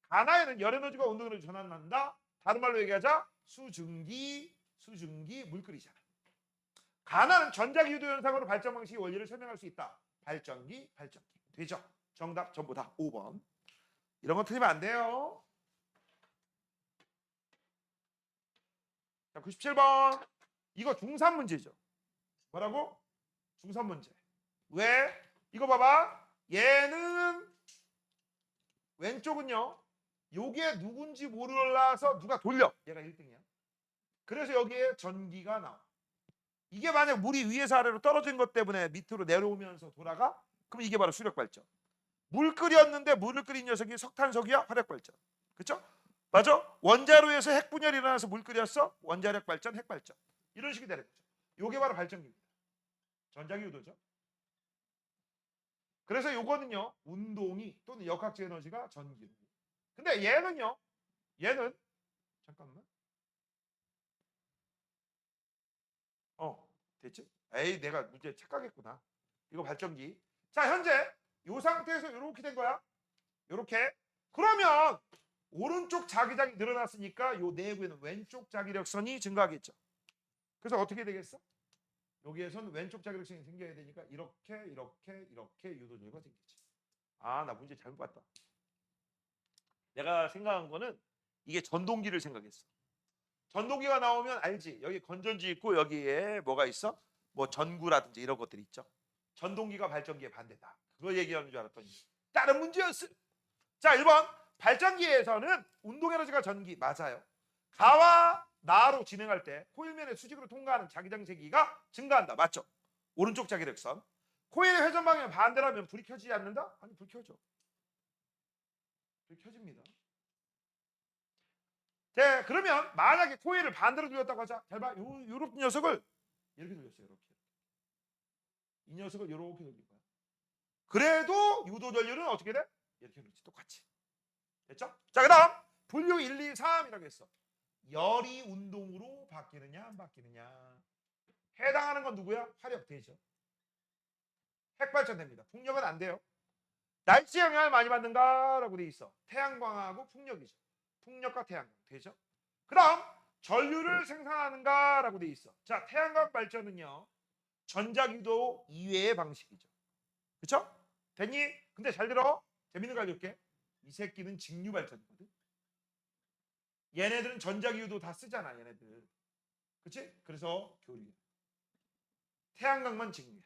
가나에는 열 에너지가 온도 에너지 전환한다. 다른 말로 얘기하자 수증기 물끓이잖아. 가나는 전자기 유도 현상으로 발전 방식의 원리를 설명할 수 있다. 발전기 되죠. 정답 전부 다 5번. 이런 거 틀리면 안 돼요. 자, 97번. 이거 중3 문제죠. 뭐라고? 중3 문제. 왜? 이거 봐봐. 얘는 왼쪽은요. 요게 누군지 몰라서 누가 돌려. 얘가 1등이야. 그래서 여기에 전기가 나와. 이게 만약 물이 위에서 아래로 떨어진 것 때문에 밑으로 내려오면서 돌아가? 그럼 이게 바로 수력 발전. 물 끓였는데 물을 끓인 녀석이 석탄석이야? 화력 발전. 그렇죠? 맞아? 원자로에서 핵 분열이 일어나서 물 끓였어? 원자력 발전, 핵 발전. 이런 식이 되는 거죠. 요게 바로 발전기입니다. 전자기 유도죠. 그래서 요거는요. 운동이 또는 역학적 에너지가 전기로. 근데 얘는 잠깐만. 됐지? 에이, 내가 문제 착각했구나. 이거 발전기. 자, 현재 이 상태에서 이렇게 된 거야. 이렇게. 그러면 오른쪽 자기장이 늘어났으니까 이 내부에는 왼쪽 자기력선이 증가하겠죠. 그래서 어떻게 되겠어? 여기에서는 왼쪽 자기력선이 생겨야 되니까 이렇게 유도절과 생기지. 아, 나 문제 잘못 봤다. 내가 생각한 거는 이게 전동기를 생각했어. 전동기가 나오면 알지. 여기 건전지 있고 여기에 뭐가 있어? 뭐 전구라든지 이런 것들이 있죠. 전동기가 발전기의 반대다. 그거 얘기하는 줄 알았더니 다른 문제였어. 자, 1번. 발전기에서는 운동에너지가 전기. 맞아요. 가와 나로 진행할 때 코일면의 수직으로 통과하는 자기장 세기가 증가한다. 맞죠? 오른쪽 자기력선. 코일의 회전 방향 반대라면 불이 켜지지 않는다? 아니, 불 켜져. 불 켜집니다. 자, 그러면 만약에 코일을 반대로 돌렸다고 하자. 잘 봐. 요런 녀석을 이렇게 돌렸어요. 이렇게. 이 녀석을 이렇게 돌린 거야. 그래도 유도 전류는 어떻게 돼? 이렇게 그렇지. 똑같이. 됐죠? 자, 그다음 분류 1, 2, 3이라고 했어. 열이 운동으로 바뀌느냐 안 바뀌느냐. 해당하는 건 누구야? 화력 되죠. 핵발전됩니다. 풍력은 안 돼요. 날씨 영향을 많이 받는가라고 돼 있어. 태양광하고 풍력이죠. 풍력과 태양광 되죠. 그다음 전류를 생산하는가라고 돼 있어. 자, 태양광 발전은요. 전자기도 이외의 방식이죠. 그렇죠? 됐니? 근데 잘 들어. 재밌는 거 알려줄게. 이 새끼는 직류 발전이거든. 얘네들은 전자기유도 다 쓰잖아. 얘네들. 그치? 그래서 교류야. 태양광만 직류야.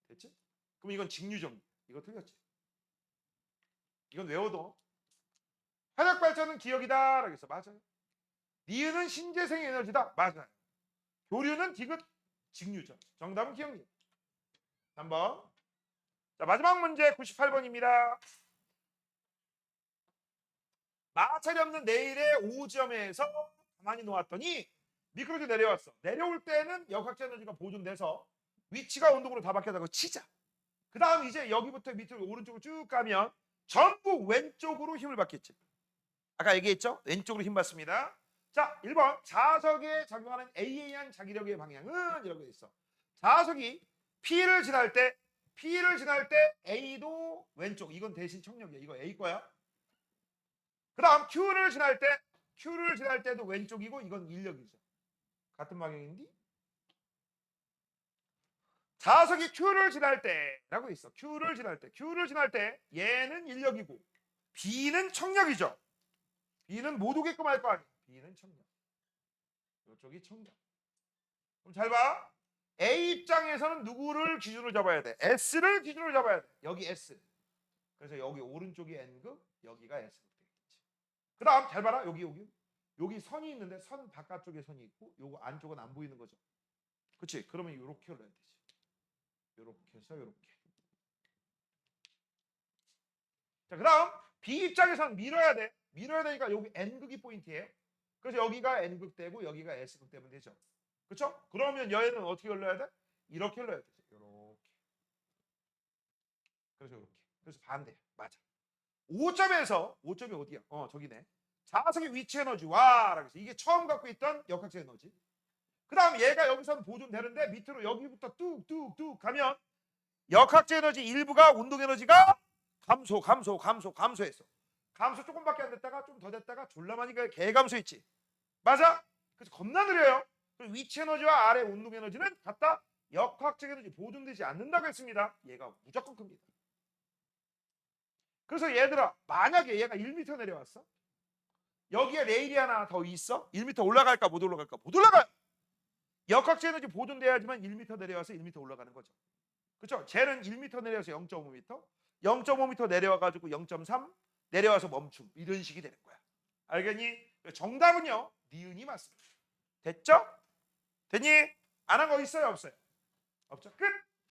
됐지? 그럼 이건 직류전기. 이거 틀렸지? 이건 외워둬. 화력 발전은 기억이다 라고 했어. 맞아요. 니은은 신재생 에너지다. 맞아요. 교류는 디귿 직류죠. 정답은 기억력. 3번. 자, 마지막 문제 98번입니다. 마찰이 없는 내일의 오후점에서 가만히 놓았더니 미끄러져 내려왔어. 내려올 때는 역학적 에너지가 보존돼서 위치가 운동으로 다 바뀌었다고 치자. 그 다음 이제 여기부터 밑으로 오른쪽으로 쭉 가면 전부 왼쪽으로 힘을 받겠지. 아까 얘기했죠? 왼쪽으로 힘 받습니다. 자, 1번 자석에 작용하는 AA한 자기력의 방향은 이렇게 있어. 자석이 P를 지날 때 A도 왼쪽. 이건 대신 청력이야. 이거 A 거야. 그 다음 Q를 지날 때도 왼쪽이고 이건 인력이죠. 같은 방향인데 자석이 Q를 지날 때라고 있어. Q를 지날 때 얘는 인력이고 B는 청력이죠. B는 못 오게끔 할 거 아니야. B는 청력. 이쪽이 청력. 그럼 잘 봐. A 입장에서는 누구를 기준으로 잡아야 돼? S를 기준으로 잡아야 돼. 여기 S. 그래서 여기 오른쪽이 N극, 여기가 S극 되겠지. 그 다음 잘 봐라. 여기 선이 있는데 선 바깥쪽에 선이 있고 요거 안쪽은 안 보이는 거죠. 그치? 그러면 이렇게 올려야 되지. 이렇게 해서 이렇게. 자, 그 다음 B 입장에서는 밀어야 돼. 밀어야 되니까 여기 N극이 포인트예요. 그래서 여기가 N극 되고 여기가 S극 되면 되죠. 그렇죠? 그러면 얘는 어떻게 올려야 돼? 이렇게 흘러야 되지. 이렇게. 그래서 이렇게. 그래서 반대. 맞아. 5점이 어디야? 저기네. 자석의 위치 에너지와 라고 해서 이게 처음 갖고 있던 역학적 에너지. 그다음 얘가 여기서는 보존되는데 밑으로 여기부터 뚝뚝뚝 가면 역학적 에너지 일부가 운동 에너지가 감소했어. 감소 조금밖에 안 됐다가 좀 더 됐다가 졸라 많이 개감소했지. 맞아? 그래서 겁나 느려요. 그리고 위치 에너지와 아래 운동 에너지는 같다. 역학적 에너지 보존되지 않는다고 했습니다. 얘가 무조건 큽니다. 그래서 얘들아, 만약에 얘가 1m 내려왔어? 여기에 레일이 하나 더 있어? 1m 올라갈까 못 올라갈까? 못 올라가요. 역학적 에너지 보존돼야지만 1m 내려와서 1m 올라가는 거죠. 그렇죠? 쟤는 1m 내려와서 0.5m, 0.5m 내려와가지고 0.3 내려와서 멈춤 이런 식이 되는 거야. 알겠니? 정답은요, 니은이 맞습니다. 됐죠? 됐니? 안 한 거 있어요, 없어요? 없죠. 끝.